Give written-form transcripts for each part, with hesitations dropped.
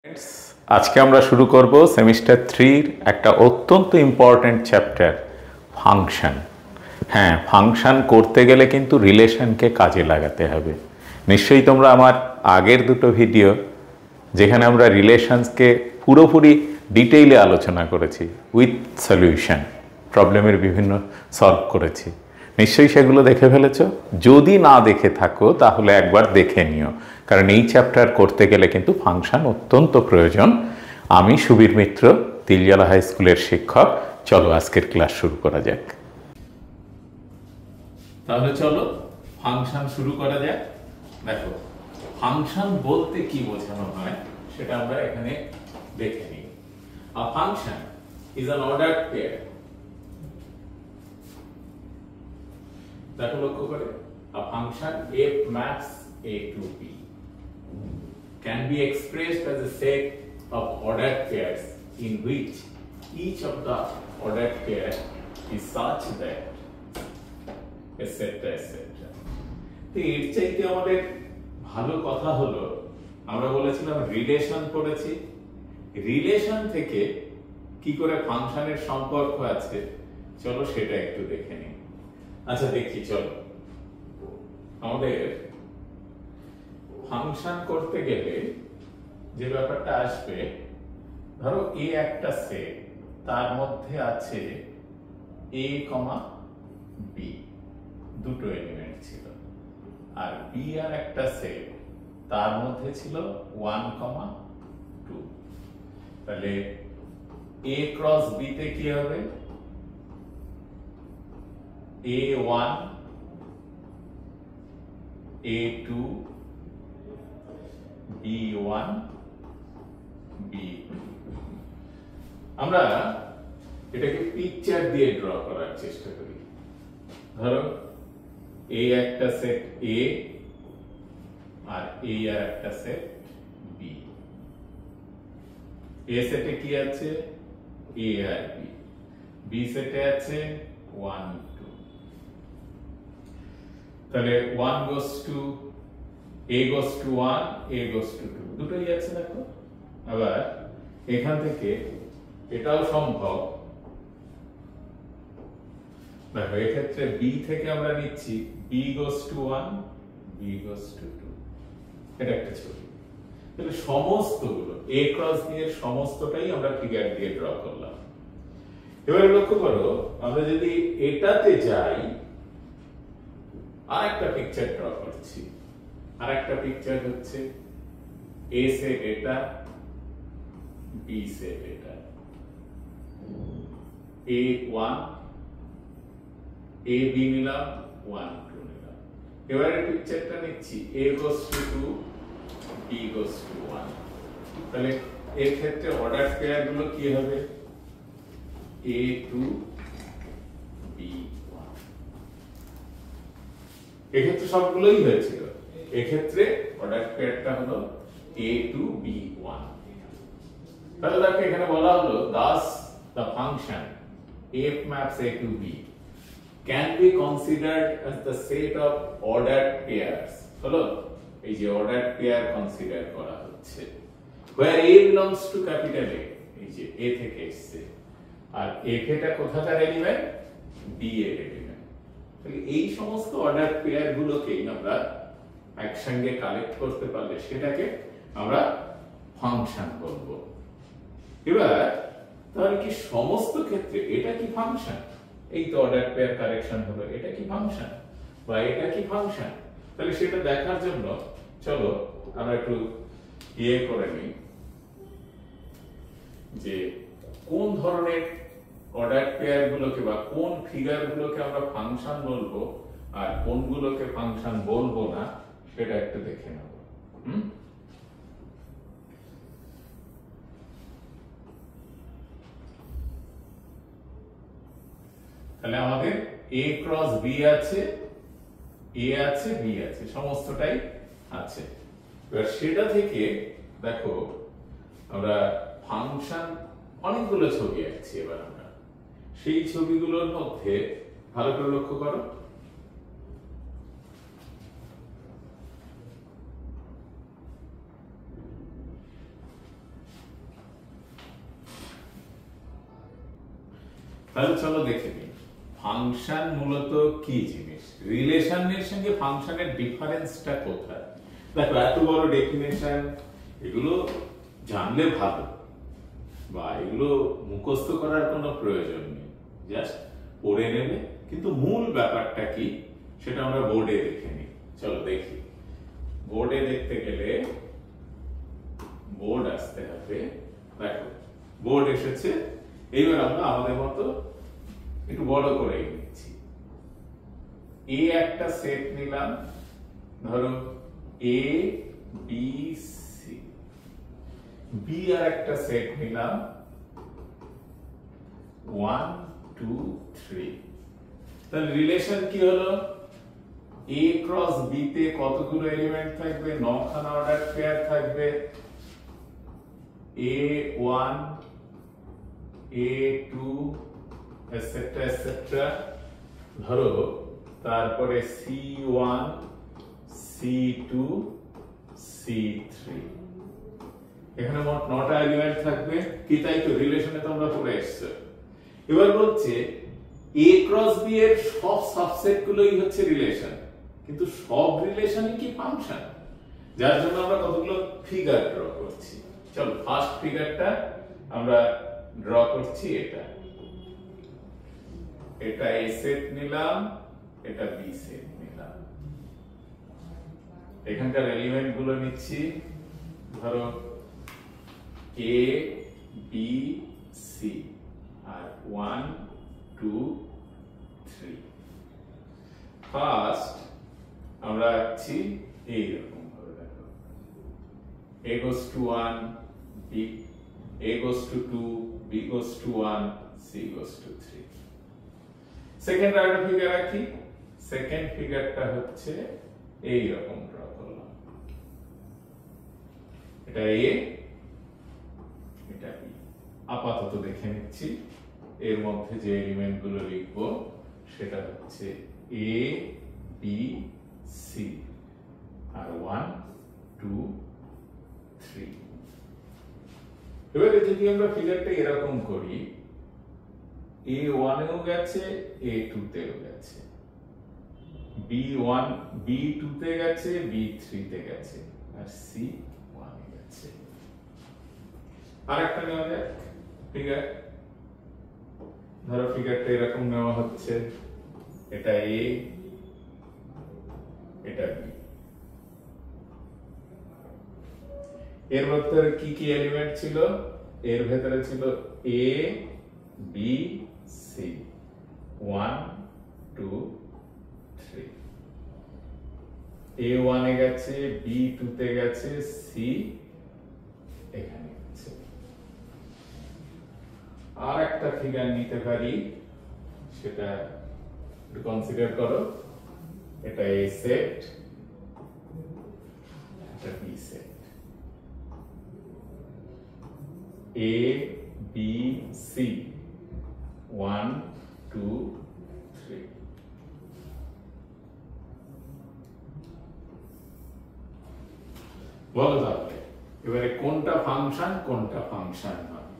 Friends, आज के আমরা শুরু করব সেমিস্টার 3 একটা অত্যন্ত ইম্পর্টেন্ট চ্যাপ্টার ফাংশন। হ্যাঁ, ফাংশন করতে গেলে কিন্তু রিলেশনকে কাজে লাগাতে হবে। নিশ্চয়ই তোমরা আমার আগের দুটো ভিডিও যেখানে আমরা রিলেশনসকে পুরোপুরি ডিটেইলে আলোচনা করেছি উইথ সলিউশন, প্রবলেমের বিভিন্ন সলভ করেছি, নিশ্চয়ই সেগুলো দেখে ফেলেছো। যদি না দেখে থাকো তাহলে একবার দেখে নিও, কারণ এই চ্যাপ্টার করতে গেলে কিন্তু ফাংশন অত্যন্ত প্রয়োজন। আমি সুবীর মিত্র, তিলজলা হাই স্কুলের শিক্ষক। চলো আজকের ক্লাস শুরু করা যাক। তাহলে চলো ফাংশন শুরু করা যাক। দেখো, ফাংশন বলতে কি বোঝানো হয় সেটা আমরা এখানে দেখে নিই। A function is an ordered pair. দেখো, লক্ষ্য করে, a function f maps a to b can be expressed as a set of ordered pairs in which each of the ordered pair is such that etc etc. তো এর চাইতে আমাদের ভালো কথা হলো, আমরা বলেছিলাম রিলেশন পড়েছি, রিলেশন থেকে কি করে ফাংশনের সম্পর্ক আছে চলো সেটা একটু দেখে নিই। আচ্ছা দেখি, চলো আমাদের ফাংশন করতে গেলে যে ব্যাপারটা আসবে, ধরো এ একটা সেট, তার মধ্যে আছে এ কমা বি, দুটো এলিমেন্ট ছিল, আর বি আর একটা সেট, তার মধ্যে ছিল 1 কমা 2। তাহলে এ ক্রস বি তে কি হবে? A1 A2 B1 B2। আমরা এটাকে পিকচার দিয়ে ড্র করার চেষ্টা করি। ধরো এ একটা সেট এ আর এ আর একটা সেট বি। এ সেটে কি আছে? এ আর বি। বি সেটে আছে 1 2। তাহলে 1 goes to a goes to 1, a goes to 2, দুটোই আছে। দেখো, আবার এখান থেকে এটাও সম্ভব। দেখো, এই ক্ষেত্রে b থেকে আমরা নিচ্ছি b goes to 1, b goes to 2। এটা একটা ছবি। তাহলে সমস্তগুলো a ক্রস b এর সমস্তটাই আমরা ফিগার দিয়ে ড্র করলাম। এবারে লক্ষ্য করো, আমরা যদি এটাতে যাই, আরেকটা পিকচার ড্র করছি। আরেকটা পিকচার হচ্ছে এ সে এটা, বি সে এটা, A1 এ বি নিলাম, 1 2 নিলাম। এবারে পিকচারটা নিচ্ছি A goes to 2, B goes to 1। তাহলে এর ক্ষেত্রে অর্ডার পেয়ার গুলো কি হবে? A2 B1। এক্ষেত্রে সবগুলোই হয়েছিল। এক্ষেত্রে অর্ডার পেয়ারটা হলো A2 B1। তাহলে দেখো, এখানে বলা হলো thus the function f maps A to B can be considered as the set of ordered pairs। হলো, এই যে অর্ডারড পেয়ার কনসিডার করা হচ্ছে, where A belongs to capital A, এই যে A থেকে এসেছে, আর f এটা কোথাকার এলিমেন্ট? b এর এলিমেন্ট। তাহলে এই সমস্ত অর্ডার পেয়ার গুলোকেই আমরা একসঙ্গে কালেক্ট করতে পারলে সেটাকে আমরা ফাংশন বলবো। এবার তাহলে কি সমস্ত ক্ষেত্রে এটা কি ফাংশন? এই তো অর্ডার পেয়ার কালেকশন হলো, এটা কি ফাংশন বা এটা কি ফাংশন? তাহলে সেটা দেখার জন্য চলো আমরা একটু ইয়ে করে নিই যে কোন ধরনের অর্ডার পেয়ার গুলোকে বা কোন ফিগার গুলোকে আমরা ফাংশন বলবো আর কোনগুলোকে ফাংশন বলবো না, সেটা একটু দেখে নেব। তাহলে আমাদের a ক্রস b আছে, a আছে, b আছে, সমস্তটাই আছে। এবার সেটা থেকে দেখো আমরা ফাংশন অনেকগুলো ছবি আঁকছি। এবার আমরা সেই ছবিগুলোর মধ্যে ভালো করে লক্ষ্য করো, তাহলে চলো দেখে নিই ফাংশন মূলত কি জিনিস, রিলেশনের সঙ্গে ফাংশনের ডিফারেন্সটা কোথায়। দেখো এত বড় ডেফিনেশন, এগুলো জানলে ভালো, বা এগুলো মুখস্থ করার কোনো প্রয়োজন নেই, জাস্ট পড়ে নেবে। কিন্তু মূল ব্যাপারটা কি সেটা আমরা বোর্ডে দেখে নিই। চলো দেখি। বোর্ডে দেখতে গেলে বোর্ড আসতে হবে। দেখো বোর্ড এসেছে। এইবার আমরা আমাদের মতো একটু বড় করে নিচ্ছি। এ একটা সেট নিলাম, ধরো এ বি সি। বি আর একটা সেট নিলাম 1 2 3। তাহলে রিলেশন কি হলো, এ ক্রস বি তে কতগুলো এলিমেন্ট থাকবে, 9 খানা অর্ডার পেয়ার থাকবে। A1 A2 etcetera etcetera. ধরো তারপরে C1 C2 C3। এখানে মোট 9টা এলিমেন্ট থাকবে কি, তাই তো? রিলেশনে তোমরা পড়ে এসেছো। এবার বলছে A ক্রস B এর সব সাবসেট গুলোই হচ্ছে রিলেশন, কিন্তু সব রিলেশনই কি ফাংশন? যার জন্য আমরা কতগুলো ফিগার ড্র করছি। চলো ফার্স্ট ফিগারটা আমরা ড্র করছি। এটা A সেট নিলাম, এটা B সেট নিলাম। এখানকার এলিমেন্ট গুলো নিচ্ছি, ধরো A B C আর 1 2 3। ফার্স্ট আমরা রাখছি এইরকম ভাবে। দেখো A goes to 1 B, A goes to 2 B goes to 1 C goes to 3। Second আরেকটা ফিগার রাখি। সেকেন্ড ফিগারটা হচ্ছে এই রকম ড্র করলাম। এটা A, এটা B। আপাতত দেখে নিচ্ছি এর মধ্যে যে এলিমেন্ট গুলো লিখবো সেটা হচ্ছে A B C আর 1 2 3। এবারে যদি আমরা ফিগারটা এরকম করি, A1 এও গেছে A2 তেও গেছে, B1 B2 তে গেছে B3 তে গেছে আর C1 এ গেছে। আরেকটা নেওয়া যাক ফিগার। ধরো ফিগারটা এরকম নেওয়া হচ্ছে, এটা A এটা B। এর ভেতরে কি কি এলিমেন্ট ছিল? এর ভেতরে ছিল A B C 1 2 3। A1 এ গেছে, B2 তে গেছে, C এখানে গেছে। আর একটা ফিগার নিতে পারি, সেটা একটু কনসিডার করো। এটা A সেট, এটা B set. A B C 1 2 3। বলো তাহলে এবারে কোনটা ফাংশন কোনটা ফাংশন নয়?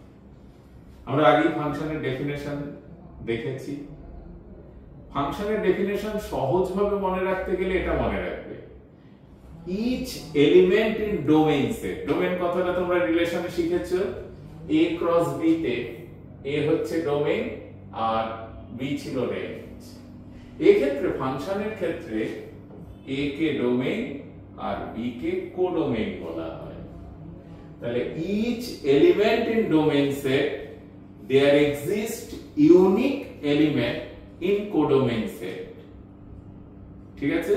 আমরা আগেই ফাংশনের ডেফিনেশন দেখেছি। ফাংশনের ডেফিনেশন সহজভাবে মনে রাখতে গেলে এটা মনে রাখবে, each element in domain set. Domain কথাটা তোমরা রিলেশনে শিখেছো। A ক্রস B তে A হচ্ছে ডোমেইন আর B ছিল রেঞ্জ। এই ক্ষেত্রে ফাংশনের ক্ষেত্রে A কে ডোমেইন আর B কে কোডোমেইন বলা হয়। তাহলে each element in domain set there exist unique element in codomain set। ঠিক আছে?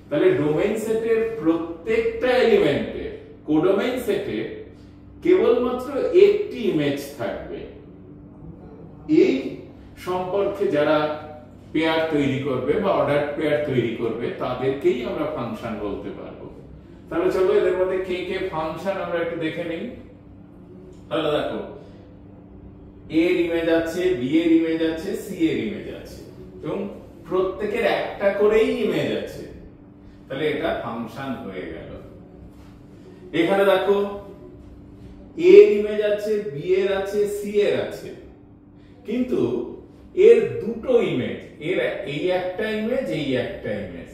তাহলে ডোমেইন সেটের প্রত্যেকটা এলিমেন্টে কোডোমেইন সেটে কেবলমাত্র একটি ইমেজ থাকবে। এই সম্পর্কে যারা পেয়ার তৈরি করবে বা অর্ডার পেয়ার তৈরি করবে তাদেরকেই আমরা ফাংশন বলতে পারবো। তাহলে চলো এদের মধ্যে কে কে ফাংশন আমরা একটু দেখে নিই। তাহলে দেখো A এর ইমেজ আছে, B এর ইমেজ আছে, C এর ইমেজ আছে এবং প্রত্যেকের একটা করেই ইমেজ আছে। তাহলে এটা ফাংশন হয়ে গেল। এখানে দেখো A এর ইমেজ আছে, B এর আছে, C এর আছে, কিন্তু এর দুটো ইমেজ, এর এই একটা ইমেজ, এই একটা ইমেজ,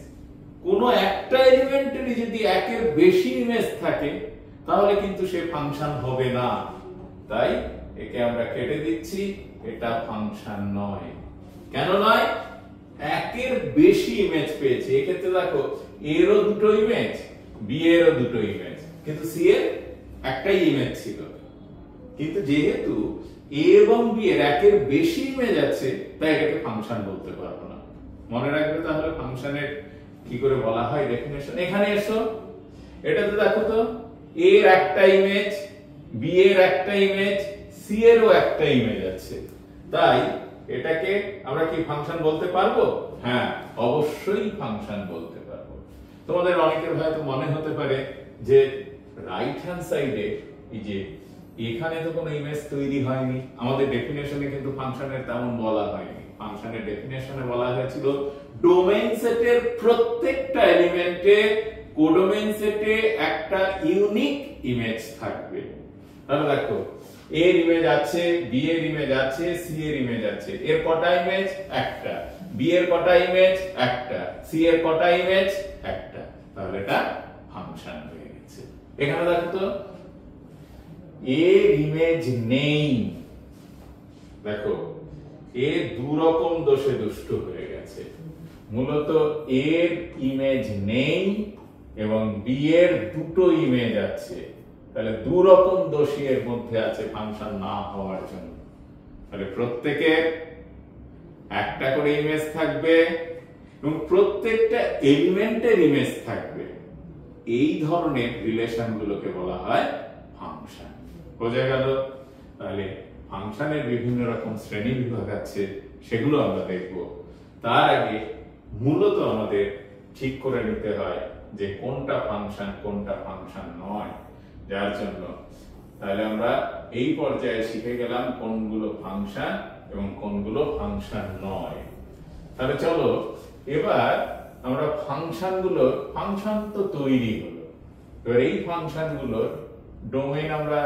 কোন একটা এলিমেন্টেরই যদি একের বেশি ইমেজ থাকে তাহলে কিন্তু সে ফাংশন হবে না। তাই একে আমরা কেটে দিচ্ছি, এটা ফাংশন নয়। কেন নয়? একের বেশি ইমেজ পেয়েছে। এক্ষেত্রে দেখো এরও দুটো ইমেজ, বি এরও দুটো ইমেজ, কিন্তু সি এর একটাই ইমেজ ছিল। কিন্তু যেহেতু এ এবং বি এর একের বেশি ইমেজ আছে তাই এটাকে ফাংশন বলতে পারবো না। মনে রাখবে তাহলে ফাংশনের কি করে বলা হয় ডেফিনেশন। এখানে এসো, এটাতে দেখো তো এর একটা ইমেজ, বি এর একটা ইমেজ, সি এরও একটা ইমেজ আছে, তাই এটাকে আমরা কি ফাংশন বলতে পারবো? হ্যাঁ, অবশ্যই ফাংশন বলতে পারবো। তোমাদের অনেকের হয়তো মনে হতে পারে যে রাইট হ্যান্ড সাইডে এই যে এখানে তো কোনো ইমেজ তৈরি হয়নি, আমাদের ডেফিনেশনে কিন্তু ফাংশনের তেমন বলা হয়নি। ফাংশনের ডেফিনেশনে বলা হয়েছিল ডোমেইন সেটের প্রত্যেকটা এলিমেন্টে কোডোমেইন সেটে একটা ইউনিক ইমেজ থাকবে। তাহলে দেখো এর ইমেজ আছে, বি এর ইমেজ আছে, সি এর ইমেজ আছে। এর কটা ইমেজ? একটা। বি এর কটা ইমেজ? একটা। সি এর কটা ইমেজ? একটা। তাহলে এটা ফাংশন হয়ে গেছে। এখানে দেখো তো এর ইমেজ নেই, দেখো এ দু রকম দোষে দুষ্ট হয়ে গেছে। মূলত এর ইমেজ নেই এবং বি এর দুটো ইমেজ আছে, তাহলে দু রকম দোষী এর মধ্যে আছে ফাংশন না হওয়ার জন্য। তাহলে প্রত্যেকের একটা করে ইমেজ থাকবে এবং প্রত্যেকটা এলিমেন্টের ইমেজ থাকবে। এই ধরনের রিলেশন গুলোকে বলা হয় ফাংশন। বোঝা গেল? তাহলে ফাংশনের বিভিন্ন রকম শ্রেণী বিভাগ আছে, সেগুলো আমরা দেখব। তার আগে মূলত আমাদের ঠিক করে নিতে হয় যে কোনটা ফাংশন কোনটা ফাংশন নয়। যার জন্য তাহলে আমরা এই পর্যায়ে শিখে গেলাম কোনগুলো ফাংশন এবং কোনগুলো ফাংশন নয়। তাহলে চলো এবার আমরা ফাংশনগুলোর, ফাংশন তো তৈরি হলো, এবার এই ফাংশনগুলোর ডোমেইন আমরা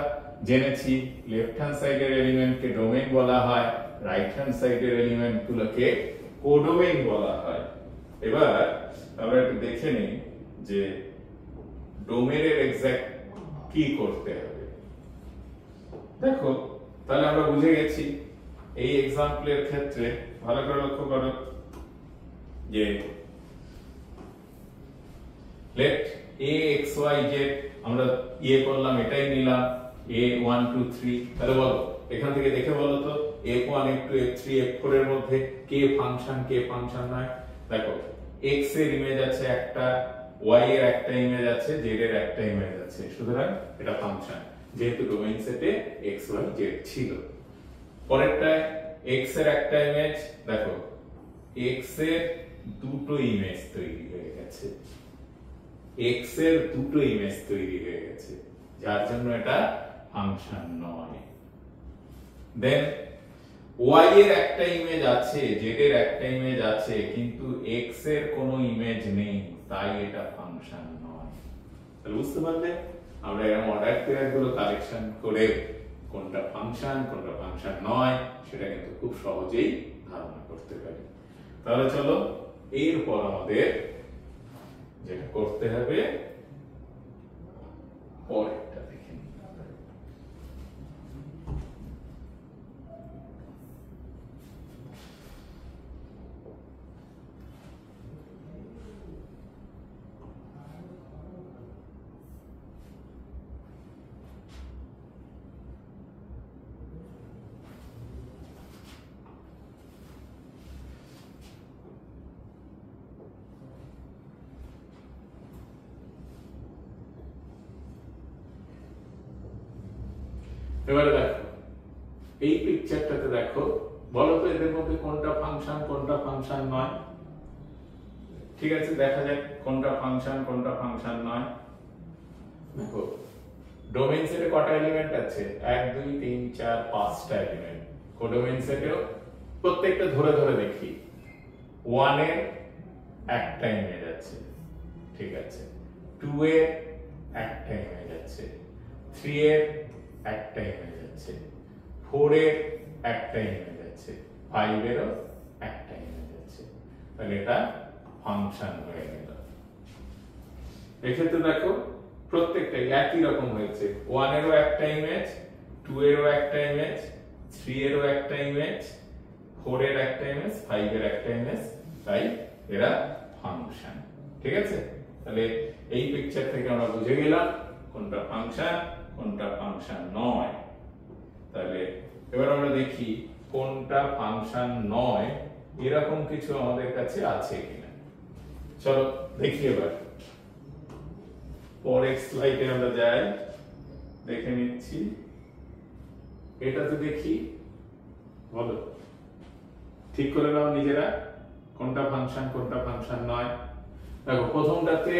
জেনেছি। লেফট হ্যান্ড সাইডের এলিমেন্টকে ডোমেইন বলা হয়, রাইট হ্যান্ড সাইডের এলিমেন্টগুলোকে কোডোমেইন বলা হয়। এবার আমরা একটু দেখে নিই যে ডোমেইনের এক্সাক্ট কি করতে হবে। দেখো তাহলে আমরা বুঝে গেছি এই এক্সাম্পলের ক্ষেত্রে। ভালো করে লক্ষ্য করো যে late a x y z আমরা ইয়ে করলাম, এটাই নিলাম a 1 2 3। তাহলে বলো এখান থেকে দেখে বলো তো f1 f2 f3 f4 এর মধ্যে কে ফাংশন কে ফাংশন নয়। দেখো x এর ইমেজ আছে একটা, y এর একটা ইমেজ আছে, z এর একটা ইমেজ আছে, সুতরাং এটা ফাংশন যেহেতু ডোমেইন সেটে x y z ছিল। পরেরটায় x এর একটা ইমেজ, দেখো x এর দুটো ইমেজ তৈরি হয়ে গেছে, x এর দুটো ইমেজ তৈরি হয়ে গেছে, যার জন্য এটা ফাংশন নয়। দেন y এর একটা ইমেজ আছে, z এর একটা ইমেজ আছে, কিন্তু x এর কোনো ইমেজ নেই, তাই এটা ফাংশন নয়। তাহলে বুঝতে পারলে আমরা এরকম অর্ডার পেয়ারগুলো কালেকশন করে কোনটা ফাংশন কোনটা ফাংশন নয় সেটা কিন্তু খুব সহজেই ধারণা করতে পারি। তাহলে চলো এরপর আমাদের যেটা করতে হবে পরেরটা দেখে নিই। এবারে দেখো এই পিকচারটাতে দেখো, বলো তো এদের মধ্যে কোনটা ফাংশন কোনটা ফাংশন নয়। ঠিক আছে, দেখা যাক কোনটা ফাংশন কোনটা ফাংশন নয়। দেখো ডোমেইন সেটে কটা এলিমেন্ট আছে? 1 2 3 4 5টা এলিমেন্ট। কোডোমেইন সেটেও প্রত্যেকটা ধরে ধরে দেখি। 1 এর একটা ইমেজ আছে, ঠিক আছে, 2 এর একটা ইমেজ আছে, 3 এর একটা ইমেজ আছে, 4 এর একটা ইমেজ আছে, 5 এরও একটা ইমেজ আছে, তাহলে এটা ফাংশন হয়ে গেল। এক্ষেত্রে দেখো প্রত্যেকটাই একই রকম হয়েছে, 1 এরও একটা ইমেজ, 2 এরও একটা ইমেজ, 3 এরও একটা ইমেজ, 4 এর একটা ইমেজ, 5 এর একটা ইমেজ, তাই এরা ফাংশন। ঠিক আছে, তাহলে এই পিকচার থেকে আমরা বুঝে গেলাম কোনটা ফাংশন কোনটা ফাংশন নয়। তাহলে এবার আমরা দেখি কোনটা ফাংশন নয় এরকম কিছু আমাদের কাছে আছে কিনা। চলো দেখি এবার পরের স্লাইডে আমরা যাই, দেখে নিচ্ছি। এটাতে দেখি, বলো ঠিক করে নাও নিজেরা কোনটা ফাংশন কোনটা ফাংশন নয়। দেখো প্রথমটাতে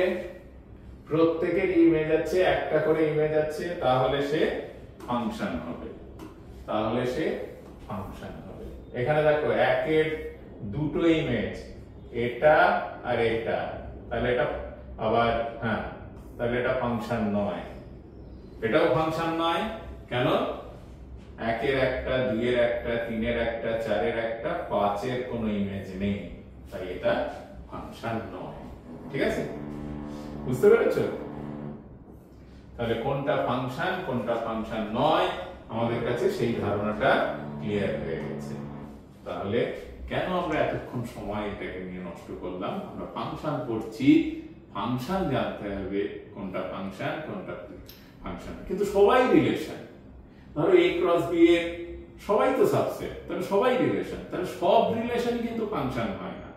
প্রত্যেকের ইমেজ আছে, একটা করে ইমেজ আছে, তাহলে সে ফাংশন হবে, তাহলে সে ফাংশন হবে। এখানে দেখো একের দুটো ইমেজ, এটা আর এটা, তাহলে এটা আবার হ্যাঁ, তাহলে এটা ফাংশন নয়, এটাও ফাংশন নয়। কেন? একের একটা, দুইয়ের একটা, তিনের একটা, চারের একটা, পাঁচের কোনো ইমেজ নেই, তাই এটা ফাংশন নয়। ঠিক আছে, বুঝতে পেরেছো? তাহলে কোনটা ফাংশন কোনটা ফাংশন নয় আমাদের কাছে সেই ধারণাটা ক্লিয়ার হয়ে গেছে। তাহলে কেন আমরা এতক্ষণ সময় এটাকে নিয়ে নষ্ট করলাম? আমরা ফাংশন করছি, ফাংশন জানতে হবে কোনটা ফাংশন কোনটা ফাংশন, কিন্তু সবাই রিলেশন। ধরো a ক্রস b এর সবাই তো সাবসেট, তাহলে সবাই রিলেশন, তাহলে সব রিলেশন কিন্তু ফাংশন হয় না,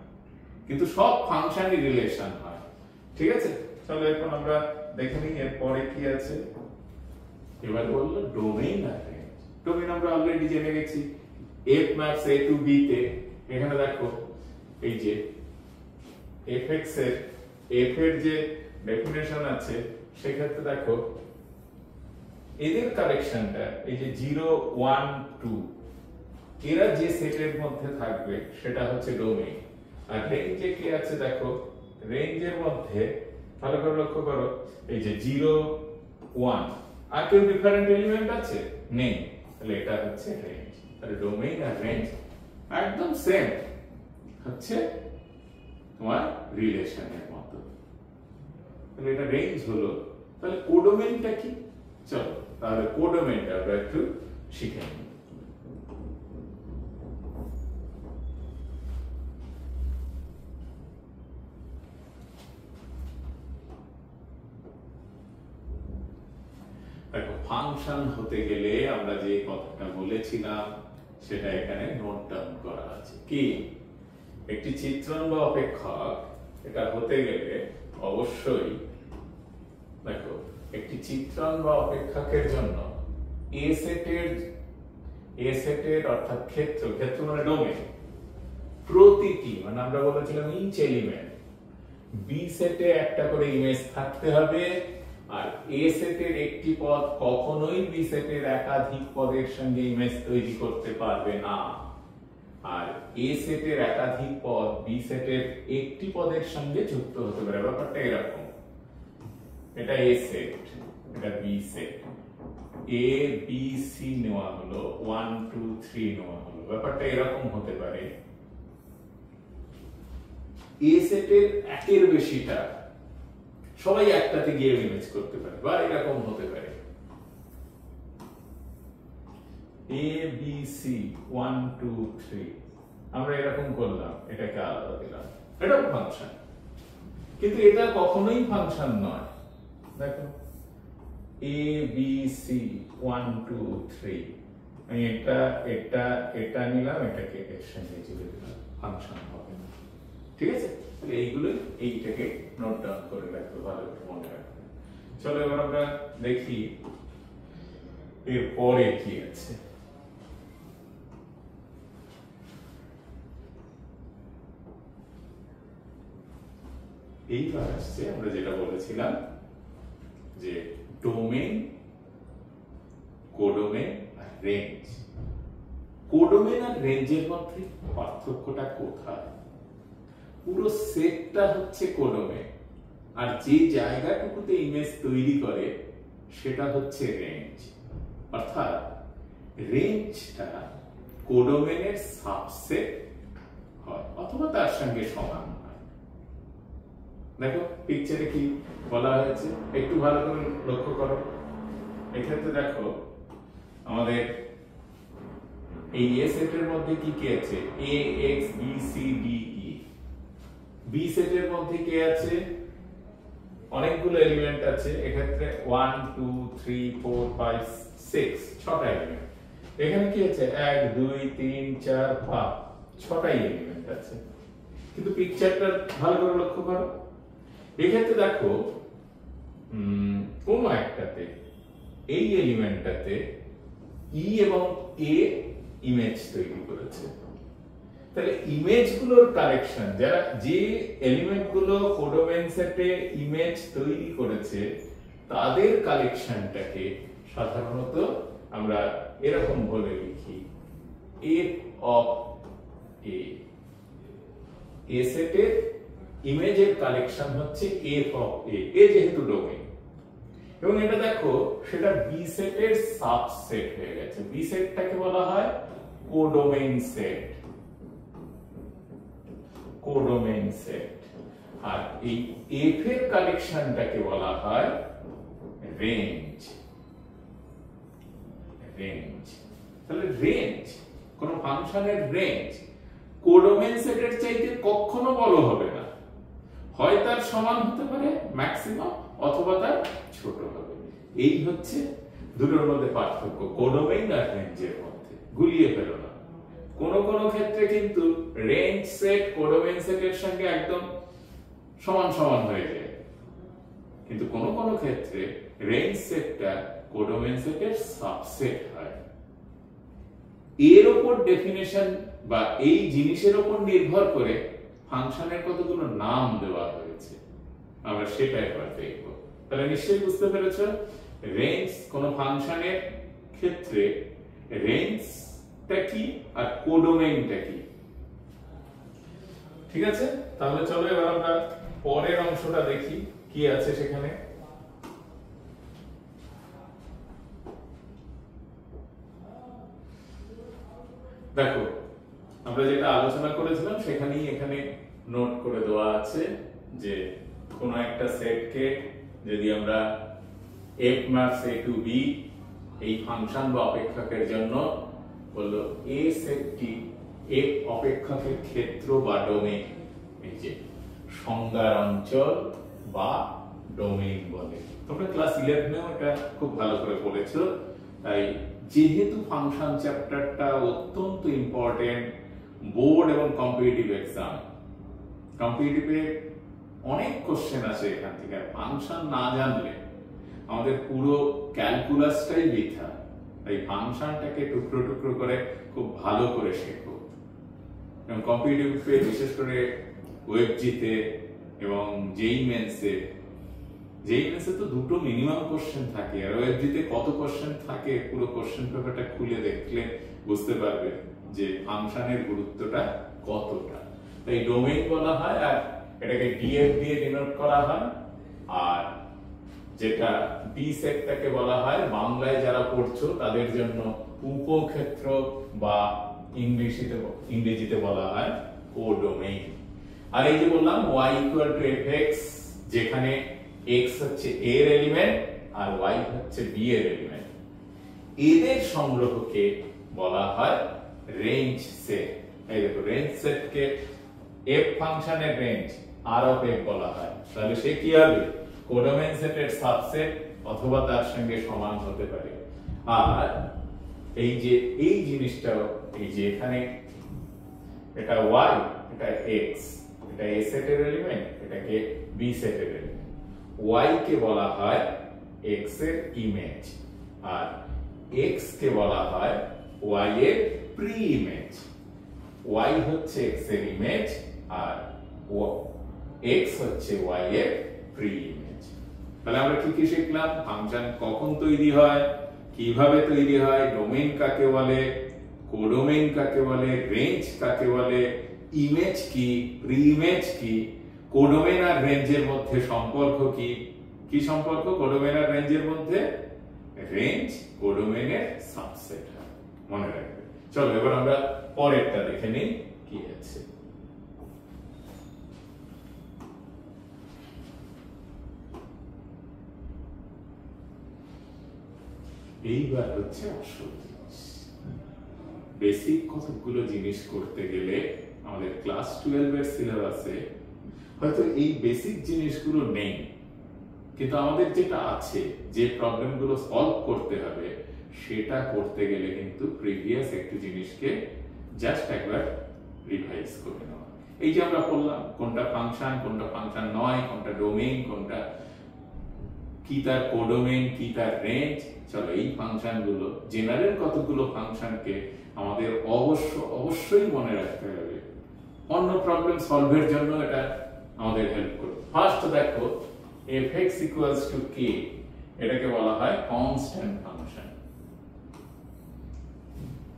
কিন্তু সব ফাংশনই রিলেশন হয়। ঠিক আছে, চলো এখন আমরা দেখে নিই এরপরে কি আছে। এবার বললো ডোমেইন আর রেঞ্জ। ডোমেইন আমরা অলরেডি জেনে গেছি, f maps a to b তে। এখানে দেখো এই যে fx এর f এর যে ডেফিনেশন আছে সেক্ষেত্রে দেখো এদের কালেকশনটা এই যে 0 1 2 এরা যে সেটের মধ্যে থাকবে সেটা হচ্ছে ডোমেইন। আর রেঞ্জে কি আছে দেখো, রেঞ্জের মধ্যে ভালো করে লক্ষ্য করো এই যে 0 1 আর কেউ ডিফারেন্ট এলিমেন্ট আছে নেই, তাহলে এটা হচ্ছে রেঞ্জ। তাহলে ডোমেইন আর রেঞ্জ একদম সেম, হচ্ছে তোমার রিলেশনের মতো। তাহলে এটা রেঞ্জ হলো। তাহলে কোডোমেইনটা কি? চলো তাহলে কোডোমেইনটা আমরা একটু শিখে নিই। দেখো ফাংশন হতে গেলে আমরা যে কথাটা বলেছিলাম সেটা এখানে নোট ডাউন করা আছে। কি? একটি চিত্রণ বা অপেক্ষক এটা হতে গেলে অবশ্যই দেখো একটি চিত্রণ বা অপেক্ষকের জন্য এ সেটের অর্থাৎ ক্ষেত্র মানে ডোমেইন প্রতিটি, মানে আমরা বলেছিলাম ইচ এলিমেন্ট, বি সেটে একটা করে ইমেজ থাকতে হবে। আর এ সেটের একটি পদ কখনোই বি সেটের একাধিক পদের সঙ্গে ইমেজ তৈরি করতে পারবে না। আর এ সেটের একাধিক পদ বি সেটের একটি পদের সঙ্গে যুক্ত হতে পারে। ব্যাপারটা এরকম, এটা এ সেট, এটা B set, A B C নেওয়া হলো, 1 2 3 নেওয়া হলো। ব্যাপারটা এরকম হতে পারে, এ সেটের একের বেশিটা সবাই একটাতে গিয়ে ইমেজ করতে পারে, বা এরকম হতে পারে এ বি সি 1 2 3 আমরা এরকম করলাম, এটাকে আলাদা দিলাম, এটাও ফাংশন। কিন্তু এটা কখনোই ফাংশন নয়। দেখো এ বি সি 1 2 3 আমি এটা নিলাম, এটাকে এর সঙ্গে জুড়ে দিলাম, ফাংশন হবে না। ঠিক আছে, তাহলে এইটাকে নোট ডাউন করে রাখবে, ভালো করে মনে রাখবে। চলো এবার আমরা দেখি এর পরে কি আছে। এইবার আসছে আমরা যেটা বলেছিলাম যে ডোমেইন, কোডোমেইন আর রেঞ্জ। কোডোমেইন আর রেঞ্জের মধ্যে পার্থক্যটা কোথায়? পুরো সেটটা হচ্ছে কোডোমেইন, আর যে জায়গাটুকুতে ইমেজ তৈরি করে সেটা হচ্ছে রেঞ্জ। অর্থাৎ রেঞ্জটা কোডোমেনের সাবসেট হয় অথবা তার সঙ্গে সমান হয়। দেখো পিকচারে কি বলা হয়েছে, একটু ভালো করে লক্ষ্য করো। এক্ষেত্রে দেখো আমাদের এই এ সেটের মধ্যে কি কি আছে, A X B C D E. B সেটের মধ্যে কি আছে, অনেকগুলো এলিমেন্ট আছে, এক্ষেত্রে 1 2 3 4 5 6 ছটা এলিমেন্ট। এখানে কি আছে 1 2 3 4 5 ছটাই এলিমেন্ট আছে। কিন্তু পিকচারটা ভালো করে লক্ষ্য করো, এক্ষেত্রে দেখো কোন একটাতে এই এলিমেন্টটাতে ই এবং এ ইমেজ তৈরি করেছে। তাহলে ইমেজগুলোর কালেকশন, যারা যে এলিমেন্টগুলো কোডোমেইন সেটে ইমেজ তৈরি করেছে তাদের কালেকশনটাকে সাধারণত আমরা এরকম বলে লিখি এফ অফ এ। এ সেটের ইমেজের কালেকশন হচ্ছে এফ অফ এ, এ যেহেতু ডোমেইন, এবং এটা দেখো সেটা বি সেটের সাবসেট হয়ে গেছে। বি সেটটাকে বলা হয় কোডোমেইন সেট, কোডোমেইন সেট। আর এই এফ এর কালেকশনটাকে বলা হয় রেঞ্জ, রেঞ্জ। তাহলে রেঞ্জ, কোন ফাংশনের রেঞ্জ কোডোমেইন সেটের চাইতে কখনো বড় হবে না, হয় তার সমান হতে পারে ম্যাক্সিমাম অথবা তার ছোট হবে। এই হচ্ছে দুটোর মধ্যে পার্থক্য, কোডোমেইন আর রেঞ্জের মধ্যে। গুলিয়ে ফেলো না। কোন কোন ক্ষেত্রে কিন্তু রেঞ্জ সেট কোডোমেইন সেটের সঙ্গে একদম সমান সমান হয়ে যায়, কিন্তু কোন কোন ক্ষেত্রে রেঞ্জ সেটটা কোডোমেইন সেটের সাবসেট হয়। এর উপর ডেফিনেশন বা এই জিনিসের উপর নির্ভর করে ফাংশনের কতগুলো নাম দেওয়া হয়েছে, আমরা সেটা একবার দেখব। তাহলে নিশ্চয়ই বুঝতে পেরেছো রেঞ্জ কোন ফাংশনের ক্ষেত্রে রেঞ্জটা কি আর কোডোমেইনটা কি। ঠিক আছে, তাহলে চলো এবার আমরা পরের অংশটা দেখি কি আছে সেখানে। দেখো আমরা যেটা আলোচনা করেছিলাম সেখানেই এখানে নোট করে দেওয়া আছে যে কোন একটা সেটকে যদি আমরা f maps a to b এই ফাংশন বা অপেক্ষকের জন্য বললো a সেটটি f অপেক্ষকের ক্ষেত্র বা ডোমেইন, এই যে সংজ্ঞার অঞ্চল বা ডোমেইন বলে। তোমরা ক্লাস 11 এও এটা খুব ভালো করে পড়েছো। তাই যেহেতু ফাংশন চ্যাপ্টারটা অত্যন্ত ইম্পর্টেন্ট বোর্ড এবং কম্পিটিটিভ এক্সাম, কম্পিটিটিভে অনেক কোশ্চেন আছে এখান থেকে। ফাংশন না জানলে আমাদের পুরো ক্যালকুলাসটাই বৃথা। তাই ফাংশনটাকে টুকরো টুকরো করে খুব ভালো করে শেখো। এবং কম্পিটিটিভে বিশেষ করে ওয়েবজিতে এবং জেই মেন্সে তো দুটো মিনিমাম কোশ্চেন থাকে, আর ওয়েবজিতে কত কোশ্চেন থাকে পুরো কোশ্চেন পেপারটা খুলে দেখলে বুঝতে পারবে যে ফাংশনের গুরুত্বটা কতটা। তাই ডোমেইন বলা হয়, আর এটাকে ডিএফ দিয়ে ডিনোট করা হয়। আর যেটা বি সেটটাকে বলা হয়, বাংলায় যারা পড়ছো তাদের জন্য উপক্ষেত্র বা ইংরেজিতে বলা হয় কোডোমেইন। আর এই যে বললাম y = fx, যেখানে x হচ্ছে a এর এলিমেন্ট আর y হচ্ছে b এর এলিমেন্ট, এদের সংগ্রহকে বলা হয় রেঞ্জ সেট। এই দেখো রেঞ্জ সেটকে f ফাংশনের রেঞ্জ r অফ f বলা হয়। তাহলে সে কি হবে, কোডোমেইন সেটের সাবসেট অথবা তার সঙ্গে সমান হতে পারে। আর এই যে এই জিনিসটাও, এই যে এখানে এটা y, এটা x, এটা a সেটের এলিমেন্ট, এটাকে b সেটের এলিমেন্ট। y কে বলা হয় x এর ইমেজ, আর x কে বলা হয় y এর প্রি ইমেজ। y হচ্ছে x এর ইমেজ আর x হচ্ছে y এর প্রি ইমেজ। তাহলে আমরা কি কি শিখলাম, ফাংশন কখন তৈরি হয়, কিভাবে তৈরি হয়, ডোমেইন কাকে বলে, কোডোমেইন কাকে বলে, রেঞ্জ কাকে বলে, ইমেজ কি, প্রি ইমেজ কি, কোডোমেইন আর রেঞ্জের মধ্যে সম্পর্ক কি। কি সম্পর্ক কোডোমেইন আর রেঞ্জের মধ্যে? রেঞ্জ কোডোমেইনের সাবসেট হয়, মনে রাখবে। চলো এবার আমরা পরেরটা দেখে নিই কি আছে। এইবার হচ্ছে আসল জিনিস। বেসিক কতগুলো জিনিস করতে গেলে আমাদের ক্লাস 12 এর সিলেবাসে হয়তো এই বেসিক জিনিসগুলো নেই, কিন্তু আমাদের যেটা আছে, যে প্রবলেমগুলো সলভ করতে হবে, সেটা করতে গেলে কিন্তু প্রিভিয়াস একটু জিনিসকে জাস্ট একবার রিভাইজ করে নেওয়া। এই যে আমরা বললাম কোনটা ফাংশন নয়, কোনটা ডোমেইন, কোনটা কি তার কোডোমেইন, কি তার রেঞ্জ। চলো এই ফাংশনগুলো, জেনারেল কতগুলো ফাংশনকে আমাদের অবশ্যই মনে রাখতে হবে, অন্য প্রবলেম সলভের জন্য এটা আমাদের হেল্প করবে। ফার্স্ট দেখো fx equals to k, এটাকে বলা হয় কনস্ট্যান্ট ফাংশন।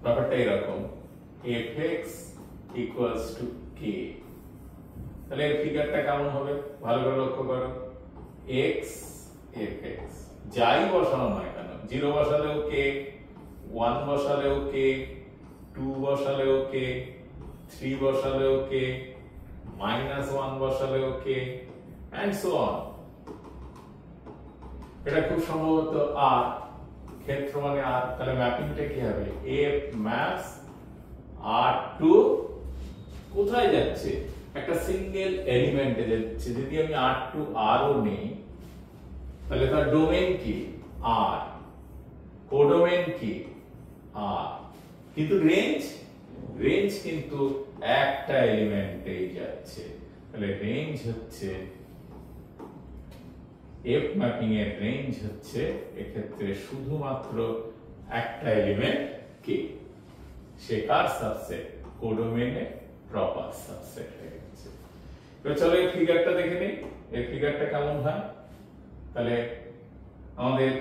ব্যাপারটা এরকম, fx equals to k, তাহলে এর ফিগারটা কেমন হবে ভালো করে লক্ষ্য করো। x fx, যাই বসানো নয় কেন, 0 বসালেও k, 1 বসালেও k, 2 বসালেও k, 3 বসালেও k, -1 বসালেও k, and so on। এটা খুব সম্ভবত r, ক্ষেত্র মানে r, তাহলে ম্যাপিংটা কি হবে? f maps r টু কোথায় যাচ্ছে? একটা সিঙ্গেল এলিমেন্টে যাচ্ছে। যদি আমি r টু r ও নেই, তাহলে তার ডোমেইন কি? r, কোডোমেইন কি? r, কিন্তু রেঞ্জ কিন্তু একটা এলিমেন্টেই যাচ্ছে। তাহলে রেঞ্জ হচ্ছে, f ম্যাপিং এর রেঞ্জ হচ্ছে এক্ষেত্রে শুধুমাত্র একটা এলিমেন্ট k, সে কার সাবসেট? কোডোমেইনের প্রপার সাবসেট হয়ে গেছে। এবার চলো এই ফিগারটা দেখে নিই, এই ফিগারটা কেমন হয়। তাহলে আমাদের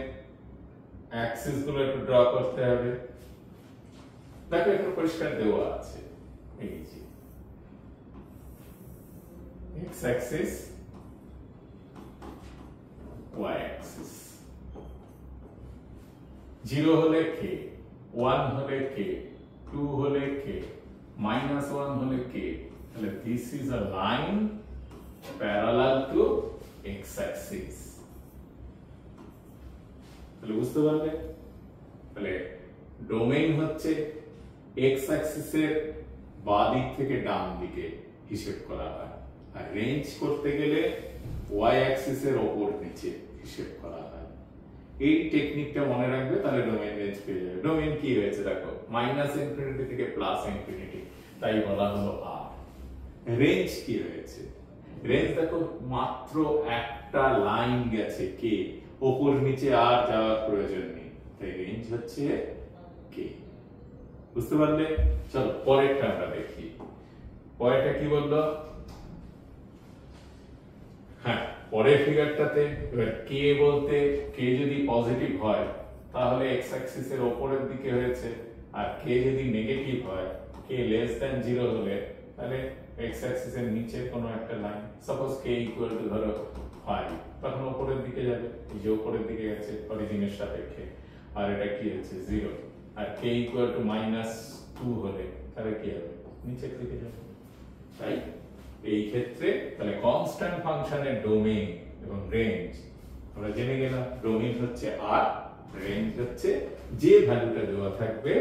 অ্যাক্সিস গুলো একটু ড্র করতে হবে। দেখো একটু পরিষ্কার দেওয়া আছে, এই যে x অ্যাক্সিস, y অ্যাক্সিস। 0 হলে k, 1 হলে k, 2 হলে k, -1 হলে k, তাহলে this is a line parallel to x axis। তাহলে বুঝতে পারলে, তাহলে ডোমেইন হচ্ছে x অ্যাক্সিসের বাঁ দিক থেকে ডান দিকে হিসেব করা হয়, আর রেঞ্জ করতে গেলে y অ্যাক্সিসের উপর নিচে হিসেব করা হয়। এই টেকনিকটা মনে রাখবে, তাহলে ডোমেইন রেঞ্জ পেয়ে যাবে। ডোমেইন কি হয়েছে দেখো, -ইনফিনিটি থেকে +ইনফিনিটি, তাই বলা হলো r। রেঞ্জ কি হয়েছে? রেঞ্জ দেখো মাত্র একটা লাইন গেছে k, উপর নিচে আর যাওয়ার প্রয়োজন নেই, তাই রেঞ্জ হচ্ছে k। বুঝতে পারলে? চলো পরেরটা আমরা দেখি। পরেরটা কি বললো? হ্যাঁ, পরের ফিগারটাতে এবার k বলতে, k যদি পজিটিভ হয় তাহলে x অ্যাক্সিসের উপরের দিকে হয়েছে, আর k যদি নেগেটিভ হয়, k লেস দ্যান 0 হলে, তাহলে x অ্যাক্সিসের নিচে কোনো একটা line, suppose k equal to ধরো 5, তখন উপরের দিকে যাবে, এই যে উপরের দিকে গেছে অরিজিনের সাপেক্ষে, আর এটা কি হচ্ছে 0, আর k ইকুয়াল টু -2 হলে তাহলে কি হবে? নিচের দিকে যাবে। তাই এই ক্ষেত্রে তাহলে কনস্ট্যান্ট ফাংশনের ডোমেইন এবং রেঞ্জ আমরা জেনে গেলাম। ডোমেইন হচ্ছে r, রেঞ্জ হচ্ছে যে ভ্যালুটা দেওয়া থাকবে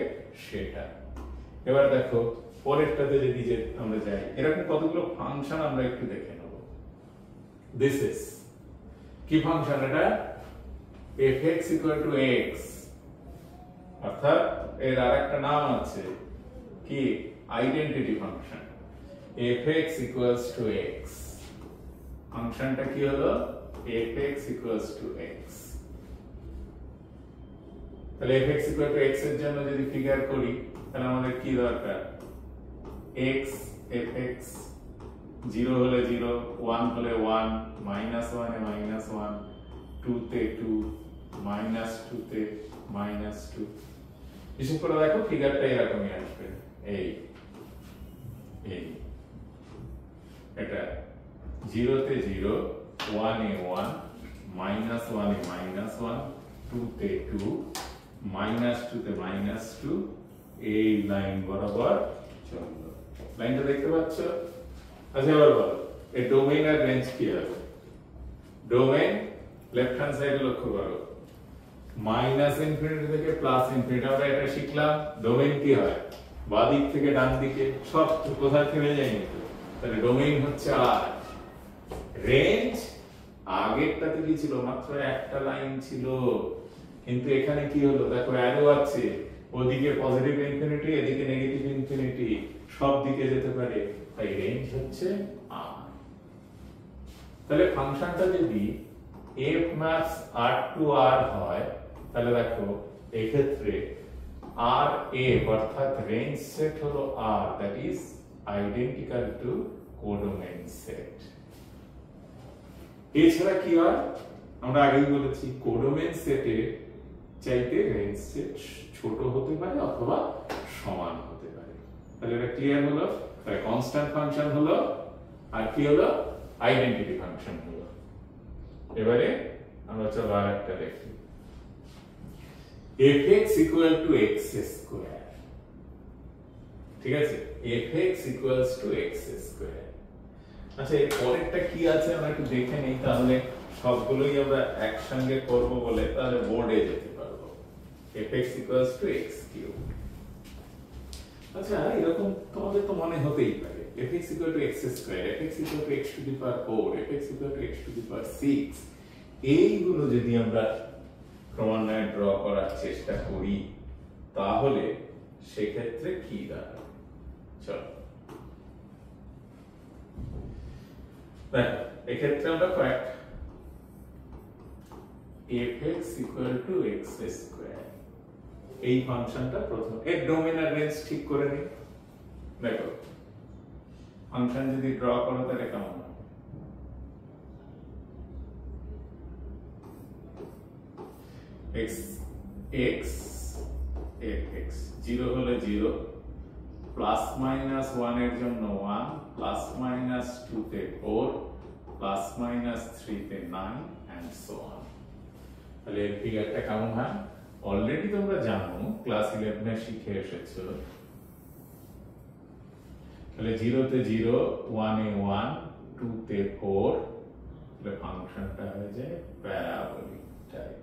সেটা। এবার দেখো পরেরটাতে যদি আমরা যাই, এরকম কতগুলো ফাংশন আমরা একটু দেখে নেব। দিস ইজ কি ফাংশন? এটা fx x, অর্থাৎ এর আরেকটা নাম আছে কি? Identity function. fx x, ফাংশনটা কি হলো? fx x। তাহলে fx x এর জন্য যদি ফিগার করি, তাহলে আমাদের কি দরকার? x fx, 0 হলে 0, 1 হলে 1, -1 এ -1, 2 তে 2, -2 তে -2। হিসাব করে দেখো ফিগারটা এরকমই আসবে। এই এটা 0 তে 0, 1 এ 1, -1 এ -1, 2 তে 2, -2 তে -2, এই লাইন বরাবর চললো। লাইনটা দেখতে পাচ্ছ? আচ্ছা এবার বলো এই ডোমেইন আর রেঞ্জ কি হবে? ডোমেইন লেফট হ্যান্ড সাইডে লক্ষ্য করো, মাইনাস ইনফিনিটি থেকে প্লাস ইনফিনিটি আমরা এটা শিখলাম। ডোমেইন কি হয়? বাঁ দিক থেকে ডান দিকে সব কোথায় থেমে যায় কিন্তু। তাহলে ডোমেইন হচ্ছে আর। রেঞ্জ আগেরটাতে কি ছিল? মাত্র একটা লাইন ছিল, কিন্তু এখানে কি হলো দেখো অ্যারো আছে, ওদিকে পজিটিভ ইনফিনিটি এদিকে নেগেটিভ ইনফিনিটি, সব দিকে যেতে পারে, তাই রেঞ্জ হচ্ছে আর। তাহলে ফাংশনটা যদি f maps r to r হয় তাহলে দেখো এই ক্ষেত্রে r a অর্থাৎ রেঞ্জ সেট হলো r, that is identical to codomain set. এছাড়া কি হয়? আমরা আগেই বলেছি কোডোমেইন সেটের চাইতে রেঞ্জ সেট ছোট হতে পারে অথবা সমান হতে পারে। তাহলে এটা ক্লিয়ার হলো? তাহলে কনস্ট্যান্ট ফাংশন হলো আর কি হলো? আইডেন্টিটি ফাংশন হলো। এবারে আমরা চলো আরেকটা দেখি, fx equal to x square, ঠিক আছে? fx equals to x square। আচ্ছা এর পরেরটা কি আছে আমরা একটু দেখে নেই, তাহলে সবগুলোই আমরা একসঙ্গে করব বলে তাহলে বোর্ডে যেতে পারবো। fx equals to x cube। আচ্ছা এরকম তোমাদের তো মনে হতেই পারে fx equal to x square, fx equal to x to the power 4, fx equal to x to the power 6, এইগুলো যদি আমরা ক্রমান্বয়ে ড্র করার চেষ্টা করি তাহলে সেক্ষেত্রে কি দাঁড়াবে? চলো দেখো এক্ষেত্রে আমরা কয়েক fx equal to x square এই ফাংশনটা প্রথম এর ডোমেইন আর রেঞ্জ ঠিক করে নিই। দেখো ফাংশন যদি ড্র করো তাহলে কেমন হবে? x x fx 0 হলে 0, প্লাস মাইনাস 1 এর জন্য 1, প্লাস মাইনাস 2 তে 4, প্লাস মাইনাস 3 তে 9 এন্ড সো অন। তাহলে এই ফিগারটা কেমন হয়? অলরেডি তোমরা জানো, ক্লাস 11 এ শিখে এসেছো। তাহলে 0 তে 0, 1 এ 1, 2 তে 4, তাহলে ফাংশনটা হয়ে যায় প্যারাবোলিক টাইপ।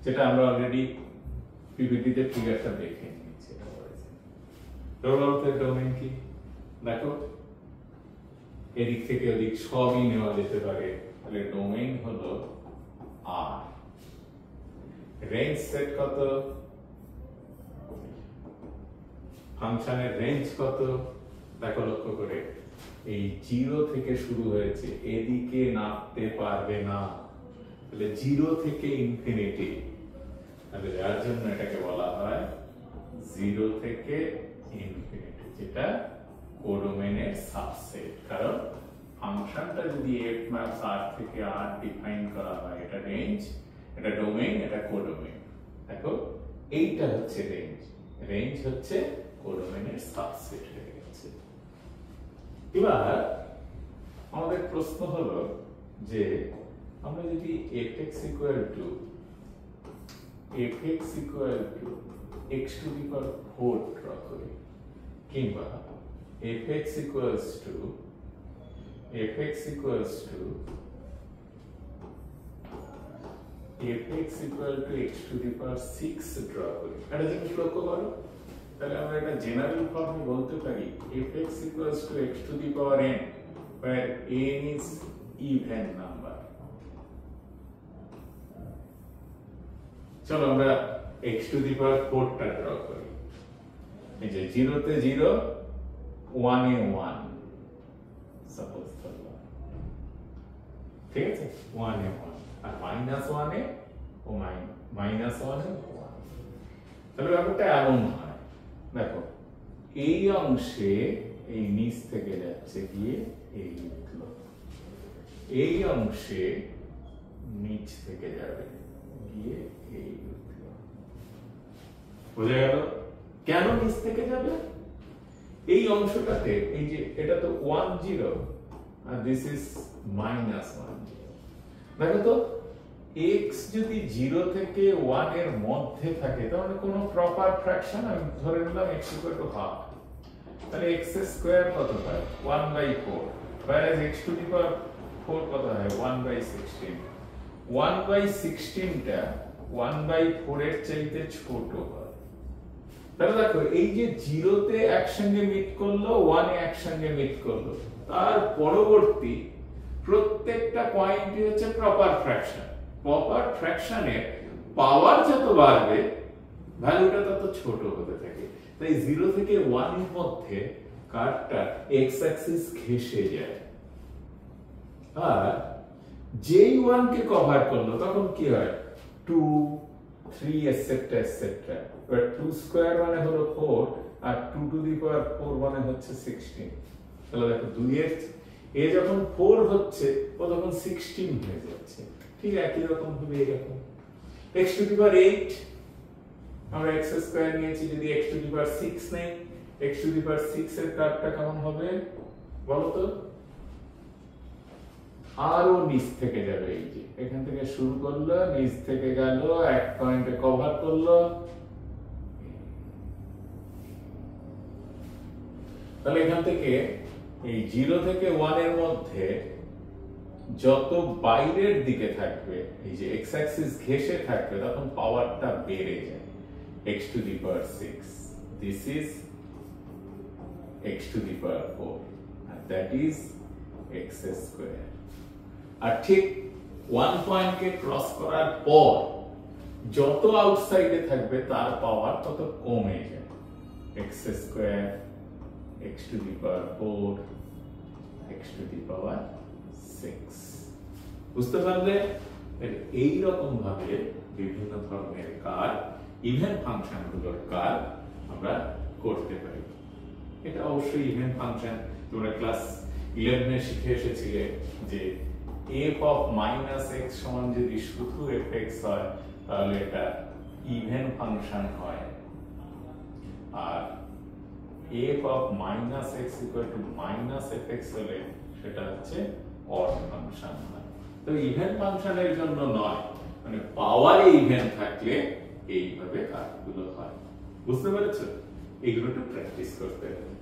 যেটা আমরা অলরেডি পিপিটিতে ফিগারটা দেখে নিয়েছি। ডোমেইন কি দেখো, এদিক থেকে ওদিক সবই নেওয়া যেতে পারে, তাহলে ডোমেইন হলো আর। রেঞ্জ সেট কত? ফাংশনের রেঞ্জ কত? দেখো লক্ষ্য করে, এই 0 থেকে শুরু হয়েছে, এদিকে নামতে পারবে না, তাহলে 0 থেকে ইনফিনিটি, তাহলে যার জন্য এটাকে বলা হয় 0 থেকে ইনফিনিটি, যেটা কোডোমেইনের সাবসেট। কারণ ফাংশনটা যদি f maps r থেকে r ডিফাইন করা হয়, এটা রেঞ্জ, এটা ডোমেইন, এটা কোডোমেইন। দেখো এইটা হচ্ছে রেঞ্জ, রেঞ্জ হচ্ছে কোডোমেইনের সাবসেট হয়ে গেছে। এবার আমাদের প্রশ্ন হলো যে আমরা যদি fx equal to x to the power 4 draw করি, কিংবা fx equals to x to the power 6 draw করি, এটা জিনিস লক্ষ্য করো। তাহলে আমরা এটা জেনারেল ফর্মে বলতে পারি fx equals to x to the power n, where n is even number। চলো আমরা x to the power 4 টা ড্র করি। এই যে 0 তে 0, 1 এ 1, সাপোজ ধরলাম, ঠিক আছে? 1 এ 1, আর মাইনাস 1 এ ও মাইনাস 1 এ 1। তাহলে ব্যাপারটা এমন হয়, দেখো এই অংশে এই নিচ থেকে যাচ্ছে গিয়ে এই উঠলো, এই অংশে নিচ থেকে যাবে গিয়ে এই উঠলো। বোঝা গেল কেন নিচ থেকে যাবে? এই অংশটাতে এই যে এটা তো 1 0 আর দিস ইজ -1 0। দেখো তো x যদি 0 থেকে 1 এর মধ্যে থাকে তাহলে কোনো প্রপার ফ্র্যাকশন আমি ধরে নিলাম x = হাফ, তাহলে x স্কয়ার কত হয় 1/4, whereas x টু দি পাওয়ার 4 কত হয় 1/16, 1/16 টা 1/4 এর চাইতে ছোট হয়। তাহলে দেখো এই যে 0 তে একসঙ্গে মিট করলো 1 এ একসঙ্গে মিট করলো, তার পরবর্তী প্রত্যেকটা পয়েন্টই হচ্ছে প্রপার ফ্র্যাকশন। প্রপার ফ্র্যাকশনে পাওয়ার যত বাড়বে ভ্যালুটা তত ছোট হতে থাকে। তাই 0 থেকে 1 এর মধ্যে কার্ভটা x অ্যাক্সিস ঘেঁষে যায়। আর যেই 1 কে কভার করলো তখন কি হয় 2 3 এটসেট্রা এটসেট্রা। এবার 2 স্কয়ার মানে হলো 4 আর 2 টু দি পাওয়ার 4 মানে হচ্ছে 16। তাহলে দেখো 2 এর এ যখন 4 হচ্ছে ও তখন 16 হয়ে যাচ্ছে। ঠিক একই রকম ভাবে এরকম x টু দি পাওয়ার 8 আমরা x স্কয়ার নিয়েছি, যদি x টু দি পাওয়ার 6 নেই x টু দি পাওয়ার 6 এর কার্ভটা কেমন হবে বলো তো? আরো নিচ থেকে যাবে, এই যে এখান থেকে শুরু করলো নিচ থেকে গেল এক পয়েন্টে কভার করলো। তাহলে এখান থেকে এই 0 থেকে 1 এর মধ্যে যত বাইরের দিকে থাকবে এই যে x অ্যাক্সিস ঘেঁষে থাকবে তখন পাওয়ারটা বেড়ে যায় x to the power 6, this is x to the power 4 and that is x square। আর ঠিক 1 পয়েন্ট কে ক্রস করার পর যত আউটসাইডে থাকবে তার পাওয়ার তত কমে যায়, x square x to the power 4 x to the power 6। বুঝতে পারলে? এই রকম ভাবে বিভিন্ন ধরনের কার্ভ ইভেন ফাংশনগুলোর কার্ভ আমরা করতে পারি। এটা অবশ্যই ইভেন ফাংশন তোমরা ক্লাস 11 এ শিখে এসেছিলে যে f of -x সমান যদি শুধু fx হয় তাহলে এটা ইভেন ফাংশন হয়, আর f of -x - fx হলে সেটা হচ্ছে অড ফাংশন হয়। তো ইভেন ফাংশনের জন্য নয়, মানে পাওয়ারে ইভেন থাকলে এইভাবে কাজগুলো হয়। বুঝতে পেরেছো? এগুলো একটু প্র্যাকটিস করতে হবে।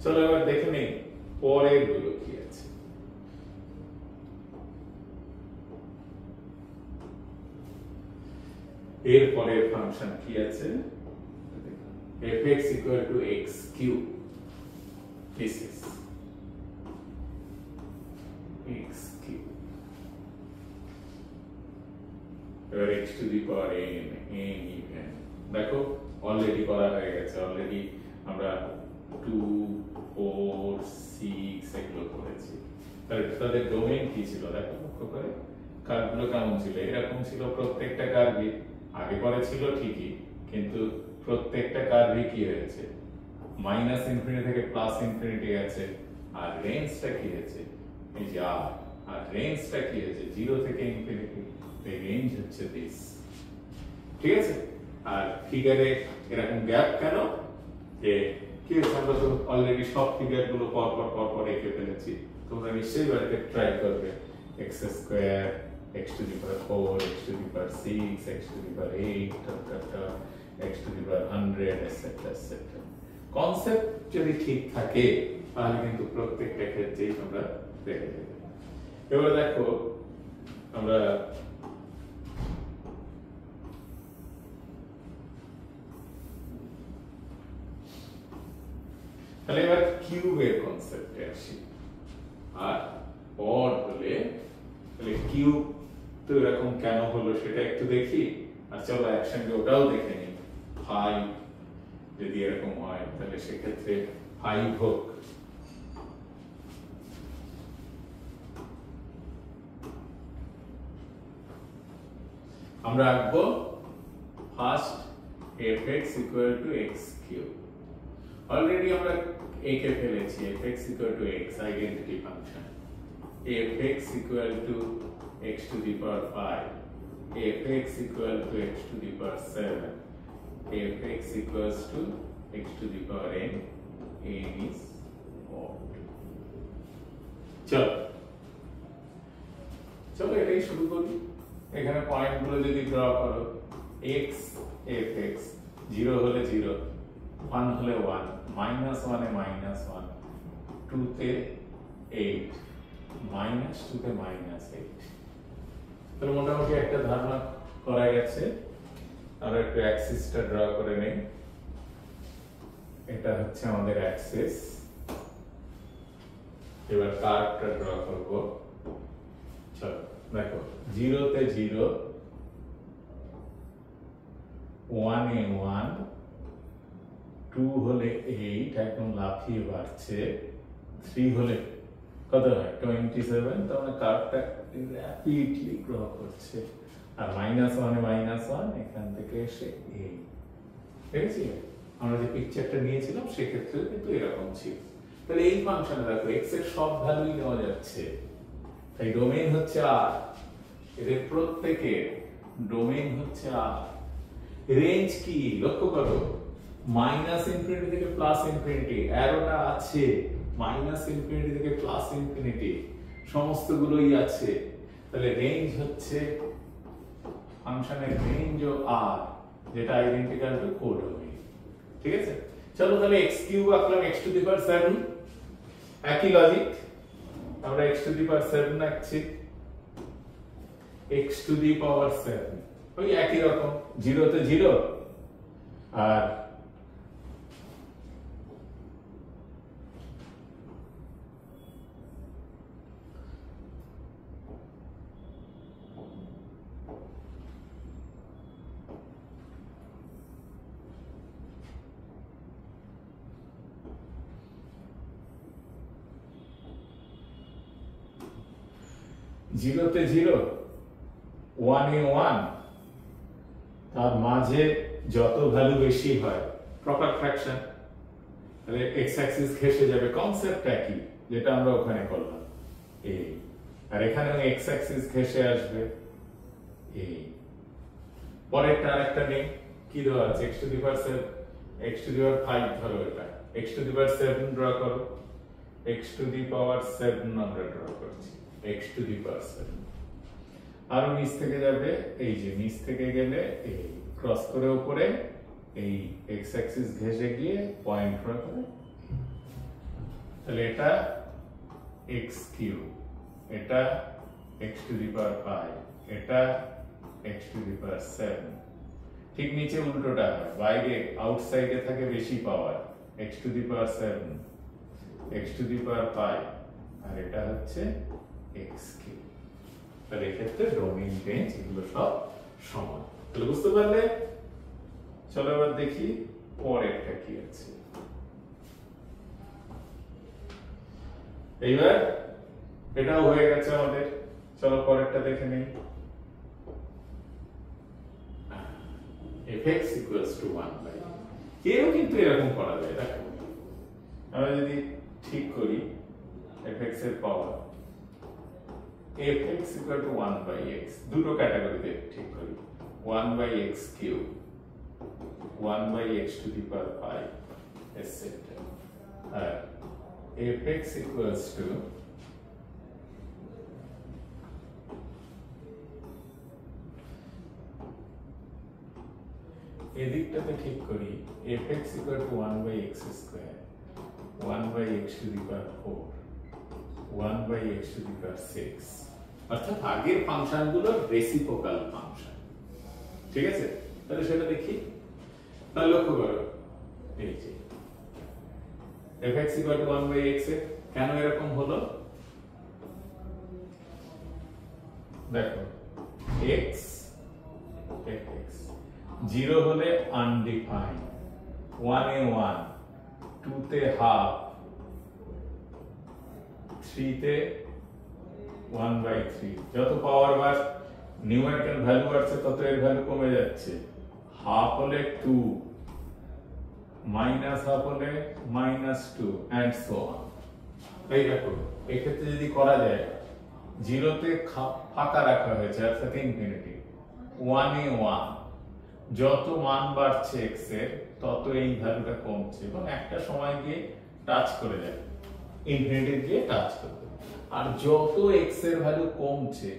চলো এবার দেখে নেই পরের গুলো কি আছে। এর পরের ফাংশন কি আছে? fx = x cube, this is x cube। এবার x to the power n even. দেখো অলরেডি করা হয়ে গেছে, অলরেডি আমরা 2 4 6 এগুলো করেছি। তাদের ডোমেইন কি ছিল দেখো লক্ষ্য করে, কার্ভগুলো কেমন ছিল? এরকম ছিল, প্রত্যেকটা কার্ভই আগে পরে ছিল ঠিকই, কিন্তু প্রত্যেকটা কার্ভই কি হয়েছে মাইনাস ইনফিনিটি থেকে প্লাস ইনফিনিটি গেছে। আর রেঞ্জটা কি হয়েছে এই যে আর রেঞ্জটা কি হয়েছে 0 থেকে ইনফিনিটি, এই রেঞ্জ হচ্ছে দিস। ঠিক আছে? আর ফিগারে এরকম গ্যাপ কেন? যে কি হচ্ছে আমরা তো অলরেডি সব ফিগার গুলো পর পর এঁকে ফেলেছি, তোমরা নিশ্চয়ই বাড়িতে ট্রাই করবে। x square x to the power 4 x to the power 6 x to the power 8 x to the power 100 etc etc। Concept যদি ঠিক থাকে তাহলে কিন্তু প্রত্যেকটা ক্ষেত্রেই তোমরা দেখে যাবে। এবার দেখো আমরা তাহলে এবার কিউবের কনসেপ্টে আসি। আর অড হলে তাহলে কিউব তো এরকম কেন হলো সেটা একটু দেখি, আর চলো একসঙ্গে ওটাও দেখে নিই। 5 যদি এরকম হয় তাহলে সেক্ষেত্রে 5 হোক। আমরা আঁকবো first fx = x cube। Already আমরা এঁকে ফেলেছি fx = x identity function, fx = x to the power 5 fx = x to the power 7 fx = x to the power n is odd। চলো এটাই শুরু করি। এখানে পয়েন্টগুলো যদি ড্র করো x fx 0 হলে 0 1 হলে 1 -1 এ -1 2 তে 8 -2 তে -8 তাহলে মোটামুটি একটা ধারণা করা গেছে। আমরা একটু অ্যাক্সিসটা ড্র করে নেই। এটা হচ্ছে আমাদের অ্যাক্সিস। এবার কার্ভটা ড্র করব। চলো দেখো 0 তে 0 1 এ 1 2 হলে 8 একদম লাফিয়ে বাড়ছে 3 হলে কত হয় 27 তার মানে কার্ভটা র্যাপিডলি গ্রো করছে আর -1 এ -1 এখান থেকে এসে এই ঠিক আছে আমরা যে পিকচারটা নিয়েছিলাম সেক্ষেত্রে কিন্তু এরকম ছিল। তাহলে এই ফাংশনে দেখো x এর সব ভ্যালুই নেওয়া যাচ্ছে তাই ডোমেইন হচ্ছে r এদের প্রত্যেকের ডোমেইন হচ্ছে r রেঞ্জ কি লক্ষ্য করো -ইনফিনিটি থেকে +ইনফিনিটি অ্যারোটা আছে -ইনফিনিটি থেকে +ইনফিনিটি সমস্তগুলোই আছে তাহলে রেঞ্জ হচ্ছে ফাংশনের রেঞ্জ ও r যেটা আইডেন্টিক্যাল টু কোডোমেইন ঠিক আছে। চলো তাহলে x³ আঁকলাম x⁷ একই লজিক আমরা x⁷ আঁকছি x⁷ ওই একই রকম 0 তে 0 আর জিরোতে 0 1 এ 1 তার মাঝে যত ভ্যালু বেশি হয় প্রপার ফ্র্যাকশন তাহলে এক্স অ্যাক্সিস ঘেঁষে যাবে কনসেপ্ট একই যেটা আমরা ওখানে করলাম এই আর এখানেও এক্স অ্যাক্সিস ঘেঁষে আসবে এই পরেরটা আরেকটা নেই কি দেওয়া আছে x⁵ ধরো এটা x⁷ ড্র করো x⁷ আমরা ড্র করছি x⁷ আর নিচ থেকে যাবে এই যে নিচ থেকে গেলে এই ক্রস করে উপরে এই x অ্যাক্সিস ঘেঁষে গিয়ে পয়েন্ট ড্র করে তাহলে এটা x³ এটা x⁵ এটা x⁷ ঠিক নিচে উল্টোটা হয় বাইরে আউটসাইডে থাকে বেশি পাওয়ার x⁷ x⁵ আর এটা হচ্ছে x³ তাহলে এক্ষেত্রে ডোমেইন রেঞ্জ এগুলো সব সমান তাহলে বুঝতে পারলে। চলো এবার দেখি পরেরটা কি আছে। এইবার এটাও হয়ে গেছে আমাদের চলো পরেরটা দেখে নেই fx = 1 এও কিন্তু এরকম করা যায় দেখো আমরা যদি ঠিক করি fx এর পাওয়ার fx = 1/x দুটো ক্যাটাগরিতে ঠিক করি 1/x³ 1/x⁵ etc. আর fx = এদিকটাতে ঠিক করি fx = 1/x², 1/x⁴, 1/x⁶, অর্থাৎ আগের ফাংশনগুলোর রেসিপ্রোকাল ফাংশন ঠিক আছে। তাহলে সেটা দেখি তাহলে লক্ষ্য করো এই যে fx = 1/x কেন এরকম হলো দেখো x fx 0 হলে আনডিফাইন্ড 1 এ 1 2 তে হাফ 3 তে 1/3 যত পাওয়ার বাড় নিউমেরিক্যাল ভ্যালু বাড়ছে তত এর ভ্যালু কমে যাচ্ছে হাফ হলে 2 মাইনাস হাফ হলে -2 এন্ড সো অন। এই দেখো এই ক্ষেত্রে যদি করা যায় 0 তে ফাঁকা রাখা হয়েছে অর্থাৎ ইনফিনিটি 1 এ 1 যত মান বাড়ছে x এর তত এই ভ্যালুটা কমছে এবং একটা সময় গিয়ে টাচ করে যায় ইনফিনিটি গিয়ে টাচ করবে আর যত x এর ভ্যালু কমছে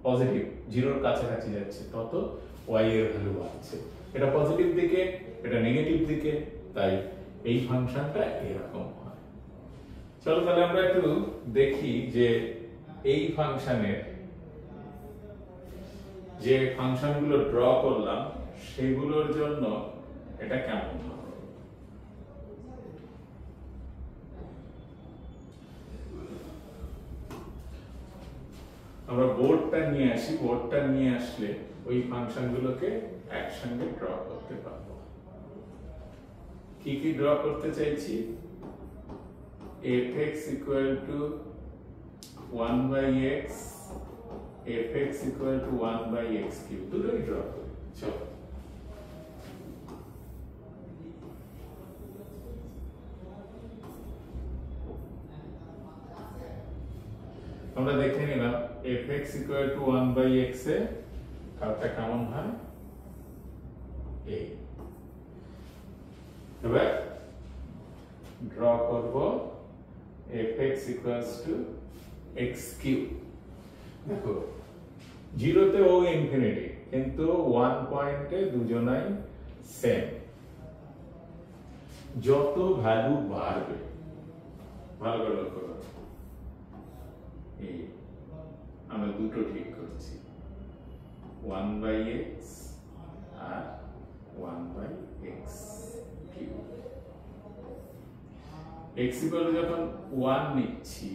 পজিটিভ, জিরোর কাছাকাছি যাচ্ছে তত y এর ভ্যালু বাড়ছে। এটা পজিটিভ দিকে, এটা নেগেটিভ দিকে, তাই এই ফাংশনটা এরকম হয়। চলো তাহলে আমরা একটু দেখি যে এই ফাংশনের যে ফাংশনগুলো ড্র করলাম সেগুলোর জন্য এটা কেমন হবে। আমরা বোর্ডটা নিয়ে আসি, বোর্ডটা নিয়ে আসলে ওই ফাংশনগুলোকে একসঙ্গে ড্র করতে পারবো। কি কি ড্র করতে চাইছি? fx equal to 1 by x, fx equal to 1 by x cube, দুটোই ড্র করি। চলো আমরা দেখে নিলাম fx equal to 1 by x এ কারটা কেমন হয় a। এবার ড্র করব fx equals to x cube। দেখো জিরোতে ও ইনফিনিটি, কিন্তু 1 পয়েন্টে দুজনাই সেম। যত ভ্যালু বাড়বে, ভালো করে লক্ষ্য করো, আমরা দুটো ঠিক করছি, 1 by x আর 1 by x cube. x equal যখন 1 নিচ্ছি,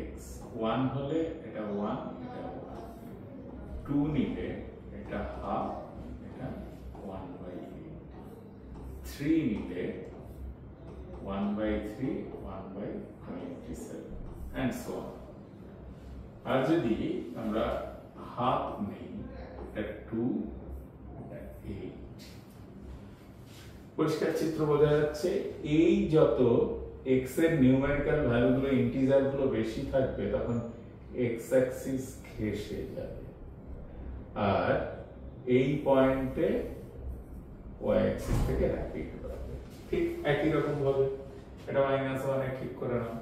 x 1 হলে এটা 1, এটা 1, 2 নিলে এটা হাফ, এটা 1 by 8, 3 নিলে 1 by 3, 1 by 27 and so on। আর যদি আমরা হাফ নেই, এটা 2, এটা 8। পরিষ্কার চিত্র বোঝা যাচ্ছে। এই যত x এর নিউমেরিক্যাল ভ্যালুগুলো, ইন্টিজার গুলো বেশি থাকবে তখন x অ্যাক্সিস ঘেঁষে যাবে, আর এই পয়েন্টে y অ্যাক্সিস থেকে র্যাপিড হবে। ঠিক একই রকম ভাবে এটা -1 এ ঠিক করে নাও,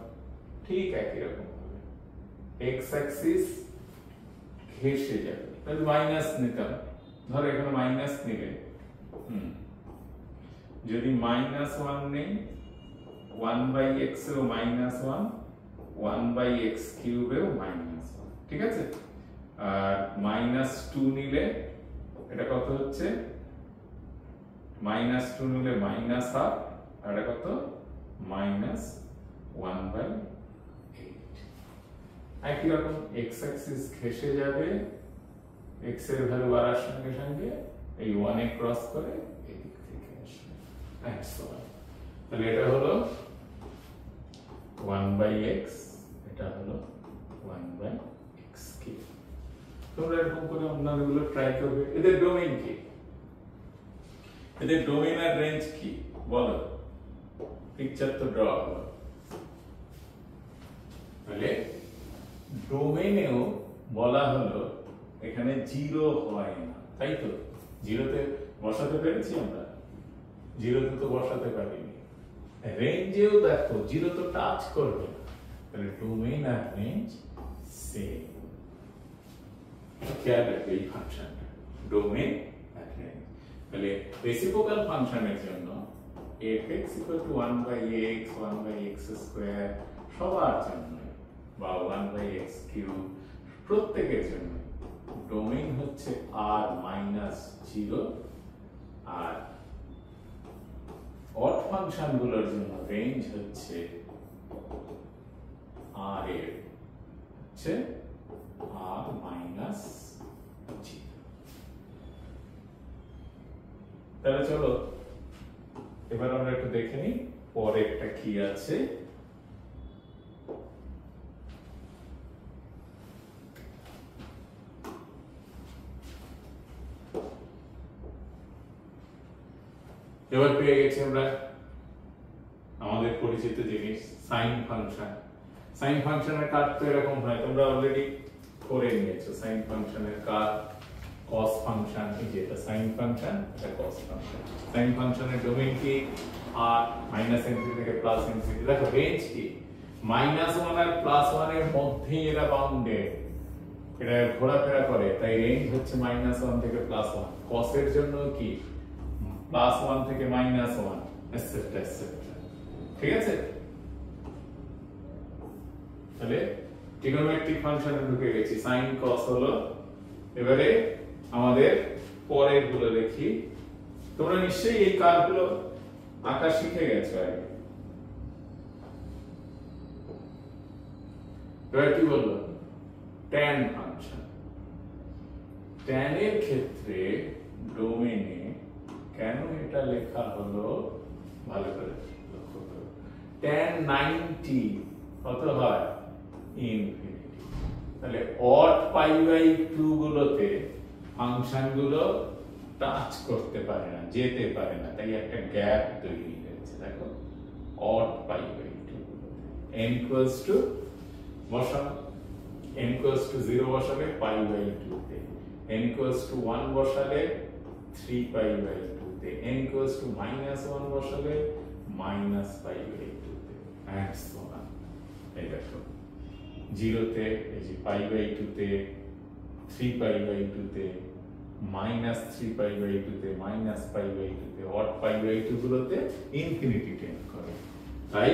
ঠিক একই রকম ভাবে x অ্যাক্সিস ঘেঁষে যাবে। তাহলে মাইনাস নিতাম, ধরো এখানে মাইনাস নিলে, যদি -1 নেই, 1 by x এও -1, 1 by x কিউবেও -1, ঠিক আছে? আর -2 নিলে এটা কত হচ্ছে? -2 নিলে -1/2, আর এটা কত? -1 by 8। একই রকম x অ্যাক্সিস ঘেঁষে যাবে, x এর ভ্যালু বাড়ার সঙ্গে সঙ্গে এই 1 এ ক্রস করে এদিক থেকে আসবে, and so on। তাহলে এটা হলো 1 by x, এটা হলো 1 by x কিউব। তোমরা এরকম করে অন্যগুলো ট্রাই করবে। এদের ডোমেইন কি? এদের ডোমেইন আর রেঞ্জ কি বলো? পিকচার তো ড্র হলো। তাহলে ডোমেইনেও বলা হলো এখানে জিরো হয় না, তাই তো? জিরোতে বসাতে পেরেছি আমরা? জিরোতে তো বসাতে পারিনি। রেঞ্জেও দেখো জিরো তো টাচ করবে না, তাহলে ডোমেইন আর রেঞ্জ সেম। খেয়াল রাখবে এই ফাংশনটা, ডোমেইন আর রেঞ্জ। তাহলে রেসিপ্রোকাল ফাংশনের জন্য fx = 1 by x, 1 by x square সবার জন্য, বা 1 by x কিউব প্রত্যেকের জন্য ডোমেইন হচ্ছে r - 0, আর অড ফাংশন গুলোর জন্য রেঞ্জ হচ্ছে r এর হচ্ছে r - 0। তাহলে চলো এবার আমরা একটু দেখে নিই পরেরটা কি আছে। এবার পেয়ে গেছি আমরা আমাদের পরিচিত জিনিস সাইন ফাংশন। সাইন ফাংশনের কাজ তো এরকম হয়, তোমরা অলরেডি করে নিয়েছো। সাইন ফাংশনের কাজ cos ফাংশন, এই যে এটা সাইন ফাংশন, এটা cos ফাংশন। সাইন ফাংশনের ডোমেইন কি? r -∞ থেকে +∞। দেখো রেঞ্জ কি? -1 আর +1 এর মধ্যে এরা বাউন্ডেড। এটা ঘোরাফেরা করে, তাই রেঞ্জ হচ্ছে -1 থেকে +1। cos এর জন্য কি +1 থেকে -1 এটসেট্রা এটসেট্রা। ঠিক আছে, তাহলে ট্রিগোনোমেট্রিক ফাংশনে ঢুকে গেছি। sin cos হলো। এবারে আমাদের পরের গুলো দেখি। তোমরা নিশ্চয়ই এই কার্ভগুলো আঁকা শিখে গেছো আগে। এবার কি বলবো, tan ফাংশন। tan এর ক্ষেত্রে ডোমেনে কেন এটা লেখা হলো ভালো করে লক্ষ্য করো। tan 90 কত হয় ইনফিনিটি। তাহলে অড π/2 গুলোতে ফাংশন গুলো টাচ করতে পারে না, যেতে পারে না, তাই একটা গ্যাপ তৈরি হয়েছে। দেখো অড π/2 গুলোতে n ইকুয়ালস টু বসাও, n ইকুয়ালস টু 0 বসালে π/2 তে, n ইকুয়ালস টু 1 বসালে 3π/2 তে, n ইকুয়ালস টু -1 বসালে -π/2 তে, and so on। এই দেখো 0 তে এই যে π/2 তে, 3π/2 তে, -3π/2 তে, -π/2 তে, অড π/2 গুলোতে ইনফিনিটি টেন্ড করে। তাই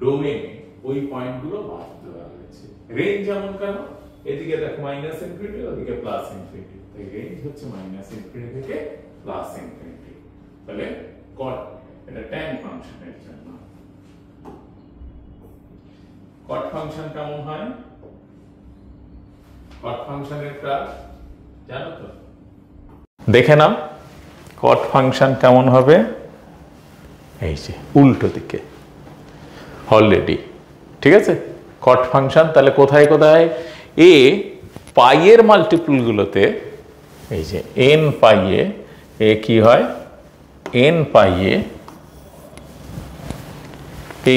ডোমেনে ওই পয়েন্টগুলো বাদ দেওয়া হয়েছে। রেঞ্জ যেমন কেন, এদিকে দেখো -ইনফিনিটি, ওদিকে +ইনফিনিটি, তাই রেঞ্জ হচ্ছে -ইনফিনিটি থেকে +ইনফিনিটি। তাহলে কট এটা tan ফাংশনের জন্য। কট ফাংশন কেমন হয়, কট ফাংশনের কাজ জানো তো? দেখে নাও কট ফাংশন কেমন হবে। এই যে উল্টো দিকে অলরেডি। ঠিক আছে, কট ফাংশন তাহলে কোথায় কোথায়, এ পাই এর মাল্টিপল গুলোতে, এই যে n পাই এ কি হয়, n পাই এ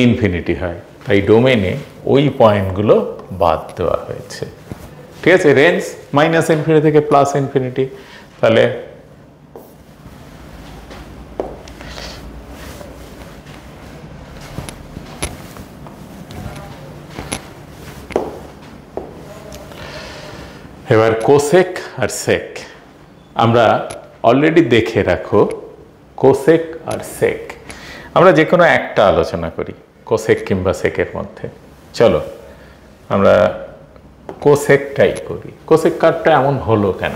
ইনফিনিটি হয়। তাই ডোমেনে ওই পয়েন্টগুলো বাদ দেওয়া হয়েছে। ঠিক আছে, রেঞ্জ -ইনফিনিটি থেকে +ইনফিনিটি। তাহলে এবার কোসেক আর সেক আমরা অলরেডি দেখে রাখো। কোসেক আর সেক আমরা যে কোনো একটা আলোচনা করি, কোসেক কিংবা সেকের মধ্যে। চলো আমরা কোসেকটাই করি। কোসেক কার্ভটা এমন হলো কেন,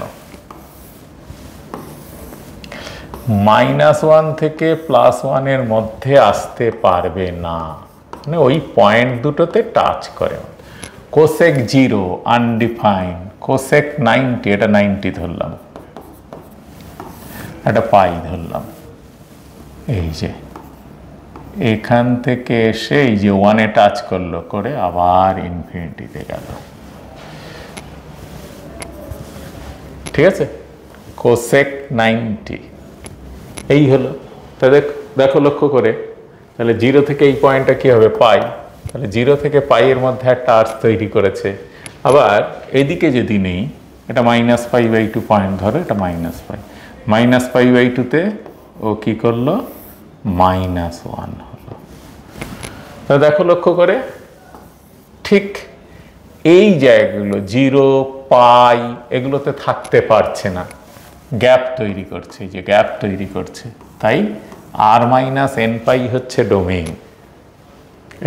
-1 থেকে +1 এর মধ্যে আসতে পারবে না, মানে ওই পয়েন্ট দুটোতে টাচ করে। কোসেক 0 আনডিফাইন, কোসেক 90 এটা 90 ধরলাম, এটা পাই ধরলাম। এই যে এখান থেকে এসে এই যে 1 এ টাচ করলো, করে আবার ইনফিনিটিতে গেল। ঠিক আছে, কোসেক 90 এই হলো। তাহলে দেখো লক্ষ্য করে, তাহলে 0 থেকে এই পয়েন্টটা কি হবে, পাই। তাহলে 0 থেকে পাই এর মধ্যে একটা আর্চ তৈরি করেছে। আবার এদিকে যদি নেই, এটা -π/2 পয়েন্ট ধরো, এটা -π/2 তে ও কি করলো, -1 হলো। তাহলে দেখো লক্ষ্য করে, ঠিক এই জায়গাগুলো 0 পাই এগুলোতে থাকতে পারছে না, গ্যাপ তৈরি করছে, এই যে গ্যাপ তৈরি করছে। তাই r-n হচ্ছে ডোমেইন।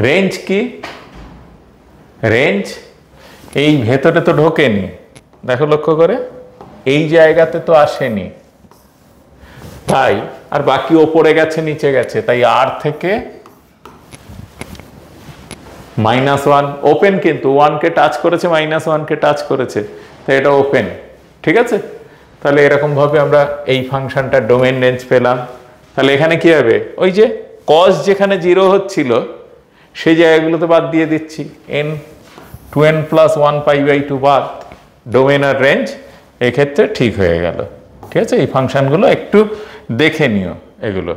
রেঞ্জ কি, রেঞ্জ এই ভেতরে তো ঢোকেনি, দেখো লক্ষ্য করে এই জায়গাতে তো আসেনি, তাই আর বাকি ওপরে গেছে নিচে গেছে, তাই r থেকে -1 ওপেন, কিন্তু 1 কে টাচ করেছে, -1 কে টাচ করেছে, তাই এটা ওপেন। ঠিক আছে, তাহলে এরকম ভাবে আমরা এই ফাংশনটার ডোমেইন রেঞ্জ পেলাম। তাহলে এখানে কি হবে, ওই যে cos যেখানে 0 হচ্ছিল সেই জায়গাগুলোতে বাদ দিয়ে দিচ্ছি, n 2n + 1 π/2 বাদ, ডোমেইন আর রেঞ্জ এক্ষেত্রে ঠিক হয়ে গেল। ঠিক আছে, এই ফাংশনগুলো একটু দেখে নিও এগুলো।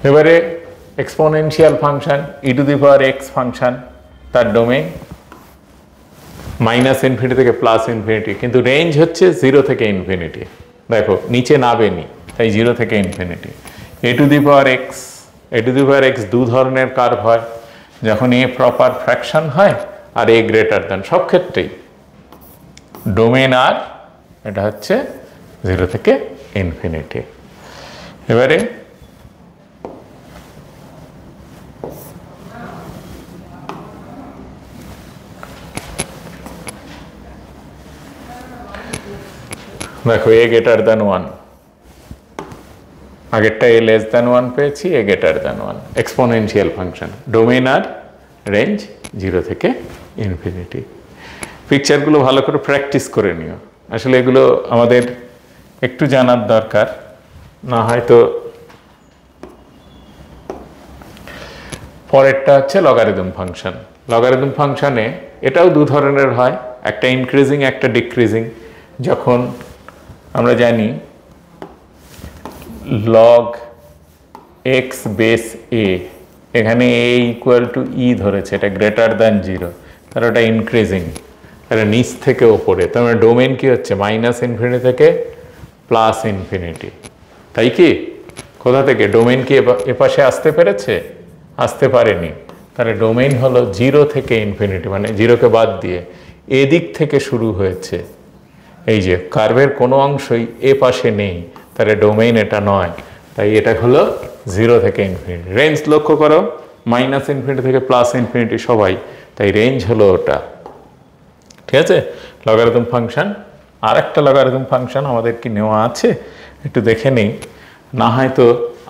এবারে এক্সপোনেনশিয়াল ফাংশন e⁻x ফাংশন, তার ডোমেইন -ইনফিনিটি থেকে +ইনফিনিটি, কিন্তু রেঞ্জ হচ্ছে 0 থেকে ইনফিনিটি। দেখো নিচে নাবেনি, তাই 0 থেকে infinity. A to the power x, A to the power x দু ধরনের কার্ভ হয়, যখন এ প্রপার ফ্র্যাকশন হয় আর এ গ্রেটার দেন, সব ক্ষেত্রেই ডোমেন আর এটা হচ্ছে 0 থেকে ইনফিনিটি। এবারে দেখো এ গ্রেটার দেন 1, আগেরটা এ লেস দেন 1 পেয়েছি, a greater than 1, exponential function, domain আর রেঞ্জ 0 থেকে ইনফিনিটি। পিকচারগুলো ভালো করে প্র্যাকটিস করে নিও, আসলে এগুলো আমাদের একটু জানার দরকার, না হয়তো। পরেরটা হচ্ছে লগারিদম ফাংশন। লগারিদম ফাংশনে এটাও দু ধরনের হয়, একটা ইনক্রিজিং একটা ডিক্রিজিং। যখন আমরা জানি লগ এক্স বেস এ, এখানে এ ইকুয়াল টু ই ধরেছে, এটা গ্রেটার দ্যান 0, তাহলে ওটা ইনক্রিজিং, তাহলে নিচ থেকে ওপরে, তার মানে ডোমেন কি হচ্ছে মাইনাস ইনফিনিটি থেকে প্লাস ইনফিনিটি, তাই কি? কোথা থেকে ডোমেন কি এপাশে আসতে পেরেছে? আসতে পারেনি, তাহলে ডোমেন হলো 0 থেকে ইনফিনিটি, মানে 0কে বাদ দিয়ে এদিক থেকে শুরু হয়েছে। এই যে কার্ভের কোনো অংশই এ পাশে নেই, তাহলে ডোমেইন এটা নয়, তাই এটা হলো 0 থেকে ইনফিনিটি। রেঞ্জ লক্ষ্য করো, মাইনাস ইনফিনিটি থেকে প্লাস ইনফিনিটি সবাই, তাই রেঞ্জ হলো ওটা। ঠিক আছে, লগারিদম ফাংশন। আর একটা লগারিদম ফাংশন আমাদের কি নেওয়া আছে একটু দেখে নেই, না হয়তো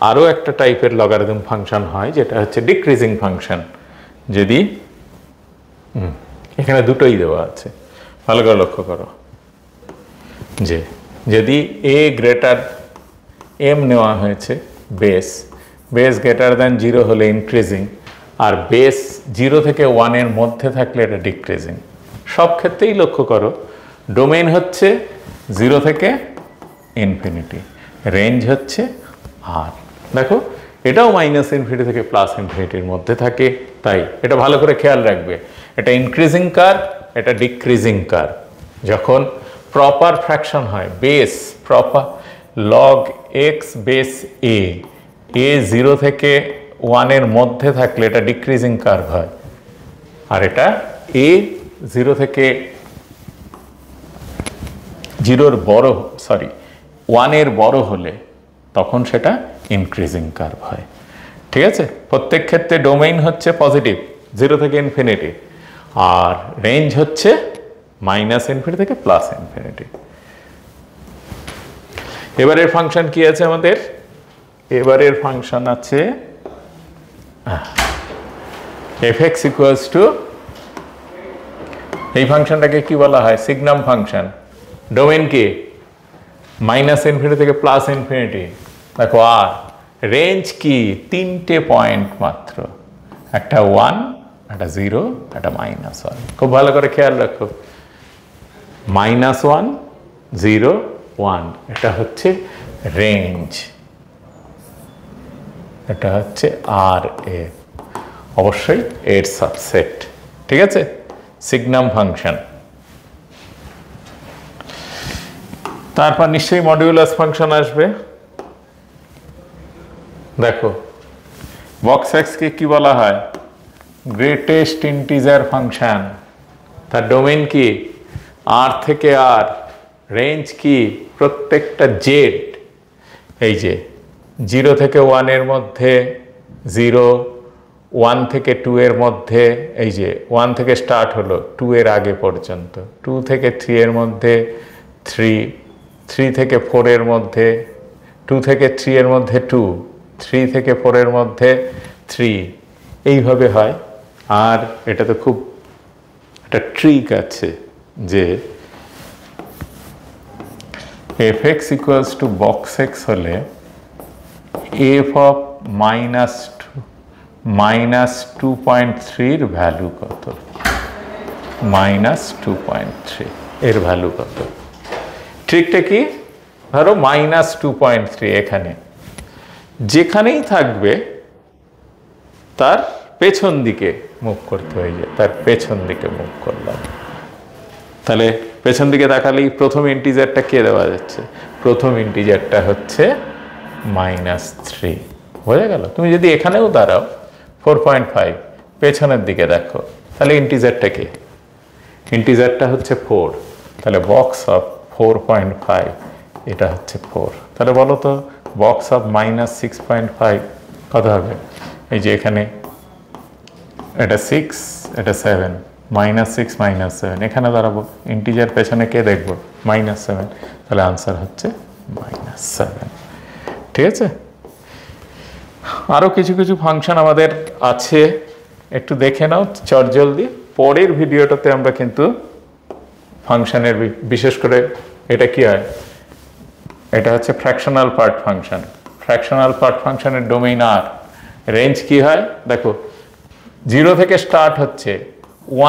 আরও একটা টাইপের লগারিদম ফাংশন হয় যেটা হচ্ছে ডিক্রিজিং ফাংশন। যদি এখানে দুটোই দেওয়া আছে, ভালো করে লক্ষ্য করো, যে যদি এ গ্রেটার এম নেওয়া হয়েছে, বেস গ্রেটার দ্যান 0 হলে ইনক্রিজিং, আর বেস 0 থেকে 1-এর মধ্যে থাকলে এটা ডিক্রিজিং। সব ক্ষেত্রেই লক্ষ্য করো ডোমেইন হচ্ছে 0 থেকে ইনফিনিটি, রেঞ্জ হচ্ছে আর। দেখো এটাও মাইনাস ইনফিনিটি থেকে প্লাস ইনফিনিটির মধ্যে থাকে, তাই এটা ভালো করে খেয়াল রাখবে। এটা ইনক্রিজিং কার্ভ, এটা ডিক্রিজিং কার্ভ। যখন প্রপার ফ্র্যাকশন হয়, base proper log X base A 0 থেকে 1-এর মধ্যে থাকলে এটা ডিক্রিজিং কার্ভ হয়, আর এটা এ 0 থেকে 1-এর বড় হলে তখন সেটা ইনক্রিজিং কার্ভ হয়। ঠিক আছে, প্রত্যেক ক্ষেত্রে ডোমেইন হচ্ছে পজিটিভ 0 থেকে ইনফিনিটি, আর রেঞ্জ হচ্ছে মাইনাস ইনফিনিটি থেকে প্লাস ইনফিনিটি। এবারের ফাংশন কি আছে আমাদের? এবারের ফাংশন আছে fx ইকুয়ালস টু, এই ফাংশনটাকে কি বলা হয়? সিগনাম ফাংশন। ডোমেন কি মাইনাস ইনফিনিটি থেকে প্লাস ইনফিনিটি। দেখো আর রেঞ্জ কি 3টে পয়েন্ট মাত্র, একটা 1, একটা 0, একটা -1। খুব ভালো করে খেয়াল রাখো, -1, 0, 1, এটা হচ্ছে রেঞ্জ, এটা হচ্ছে আর এ, অবশ্যই এর সাবসেট। ঠিক আছে, সিগনাম ফাংশন। তারপর নিশ্চয়ই মডিউলাস ফাংশন আসবে। দেখো বক্স এক্সকে কি বলা হয়? Greatest integer function. তার ডোমেইন কি আর থেকে আর, রেঞ্জ কি প্রত্যেকটা জেড, এই যে 0 থেকে 1-এর মধ্যে 0, 1 থেকে 2-এর মধ্যে, এই যে 1 থেকে স্টার্ট হলো 2-এর আগে পর্যন্ত, 2 থেকে 3-এর মধ্যে 3, 3 থেকে 4-এর মধ্যে, 2 থেকে 3-এর মধ্যে 2, 3 থেকে 4-এর মধ্যে 3, এইভাবে হয়। আর এটা তো খুব একটা ট্রিক আছে যে fx equals to box x হলে f অফ -2.3 এর ভ্যালু কত? -2.3 এর ভ্যালু কত? ট্রিকটা কি? ধরো -2.3 এখানে যেখানেই থাকবে তার পেছন দিকে মুভ করতে হয়ে যায়, তার পেছন দিকে মুভ করলাম, তাহলে পেছন দিকে তাকালেই প্রথম ইন্টিজারটা কে দেওয়া যাচ্ছে? প্রথম ইন্টিজারটা হচ্ছে -3 বোঝা গেল। তুমি যদি এখানেও দাঁড়াও 4.5 পেছনের দিকে দেখো, তাহলে ইন্টিজারটা কি? ইন্টিজারটা হচ্ছে 4, তাহলে বক্স অফ 4.5 এটা হচ্ছে 4। তাহলে বলো তো বক্স অফ -6.5 কত হবে? এই যে এখানে এটা 6, এটা 7, -6 -7, এখানে দাঁড়াবো, ইন্টিজার পেছনে কে দেখবো? -7, তাহলে আনসার হচ্ছে -7। ঠিক আছে, আরও কিছু কিছু ফাংশন আমাদের আছে, একটু দেখে নাও চটজলদি। পরের ভিডিওটাতে আমরা কিন্তু ফাংশনের বিশেষ করে এটা কি হয়, এটা হচ্ছে fractional part function. Fractional part ফাংশনের ডোমেইন আর রেঞ্জ কি হয় দেখো, 0 থেকে স্টার্ট হচ্ছে,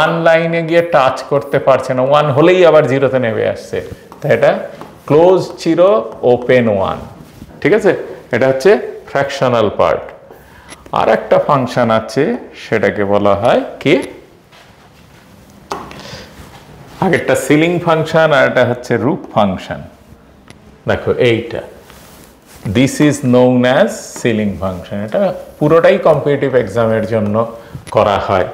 1 লাইনে গিয়ে টাচ করতে পারছে না, 1 হলেই আবার 0-তে নেমে আসছে, তাই এটা ক্লোজ 0 ওপেন 1। ঠিক আছে, এটা হচ্ছে ফ্র্যাকশনাল পার্ট। আর একটা ফাংশন আছে, সেটাকে বলা হয় কি, আগেরটা সিলিং ফাংশন আর এটা হচ্ছে রুট ফাংশন। দেখো এইটা, this is known as ceiling function. এটা পুরোটাই কম্পিটিটিভ এক্সামের জন্য করা হয়।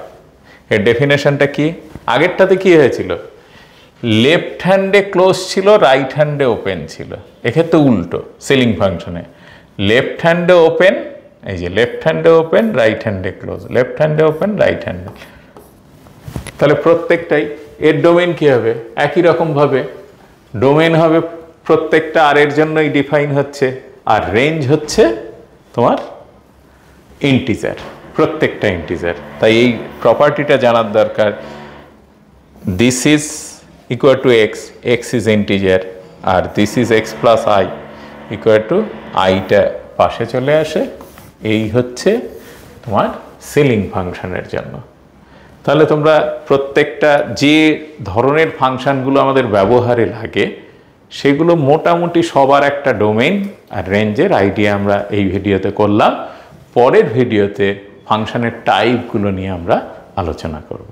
এর ডেফিনেশনটা কি? আগেরটাতে কি হয়েছিল, লেফট হ্যান্ডে ক্লোজ ছিল, রাইট হ্যান্ডে ওপেন ছিল। এক্ষেত্রে উল্টো, সিলিং ফাংশনে লেফট হ্যান্ডে ওপেন, এই যে লেফট হ্যান্ডে ওপেন, রাইট হ্যান্ডে ক্লোজ, লেফট হ্যান্ডে ওপেন, রাইট হ্যান্ডে। তাহলে প্রত্যেকটাই এর ডোমেন কি হবে? একই রকম ভাবে ডোমেন হবে প্রত্যেকটা আর এর জন্যই ডিফাইন হচ্ছে, আর রেঞ্জ হচ্ছে তোমার ইন্টিজার, প্রত্যেকটা ইন্টিজার। তাই এই প্রপার্টিটা জানার দরকার, this is equal to x, x is integer, আর this is x plus i equal to আইটা পাশে চলে আসে। এই হচ্ছে তোমার সিলিং ফাংশনের জন্য। তাহলে তোমরা প্রত্যেকটা যে ধরনের ফাংশনগুলো আমাদের ব্যবহারে লাগে সেগুলো মোটামুটি সবার একটা ডোমেইন আর রেঞ্জের আইডিয়া আমরা এই ভিডিওতে করলাম। পরের ভিডিওতে ফাংশনের টাইপগুলো নিয়ে আমরা আলোচনা করব।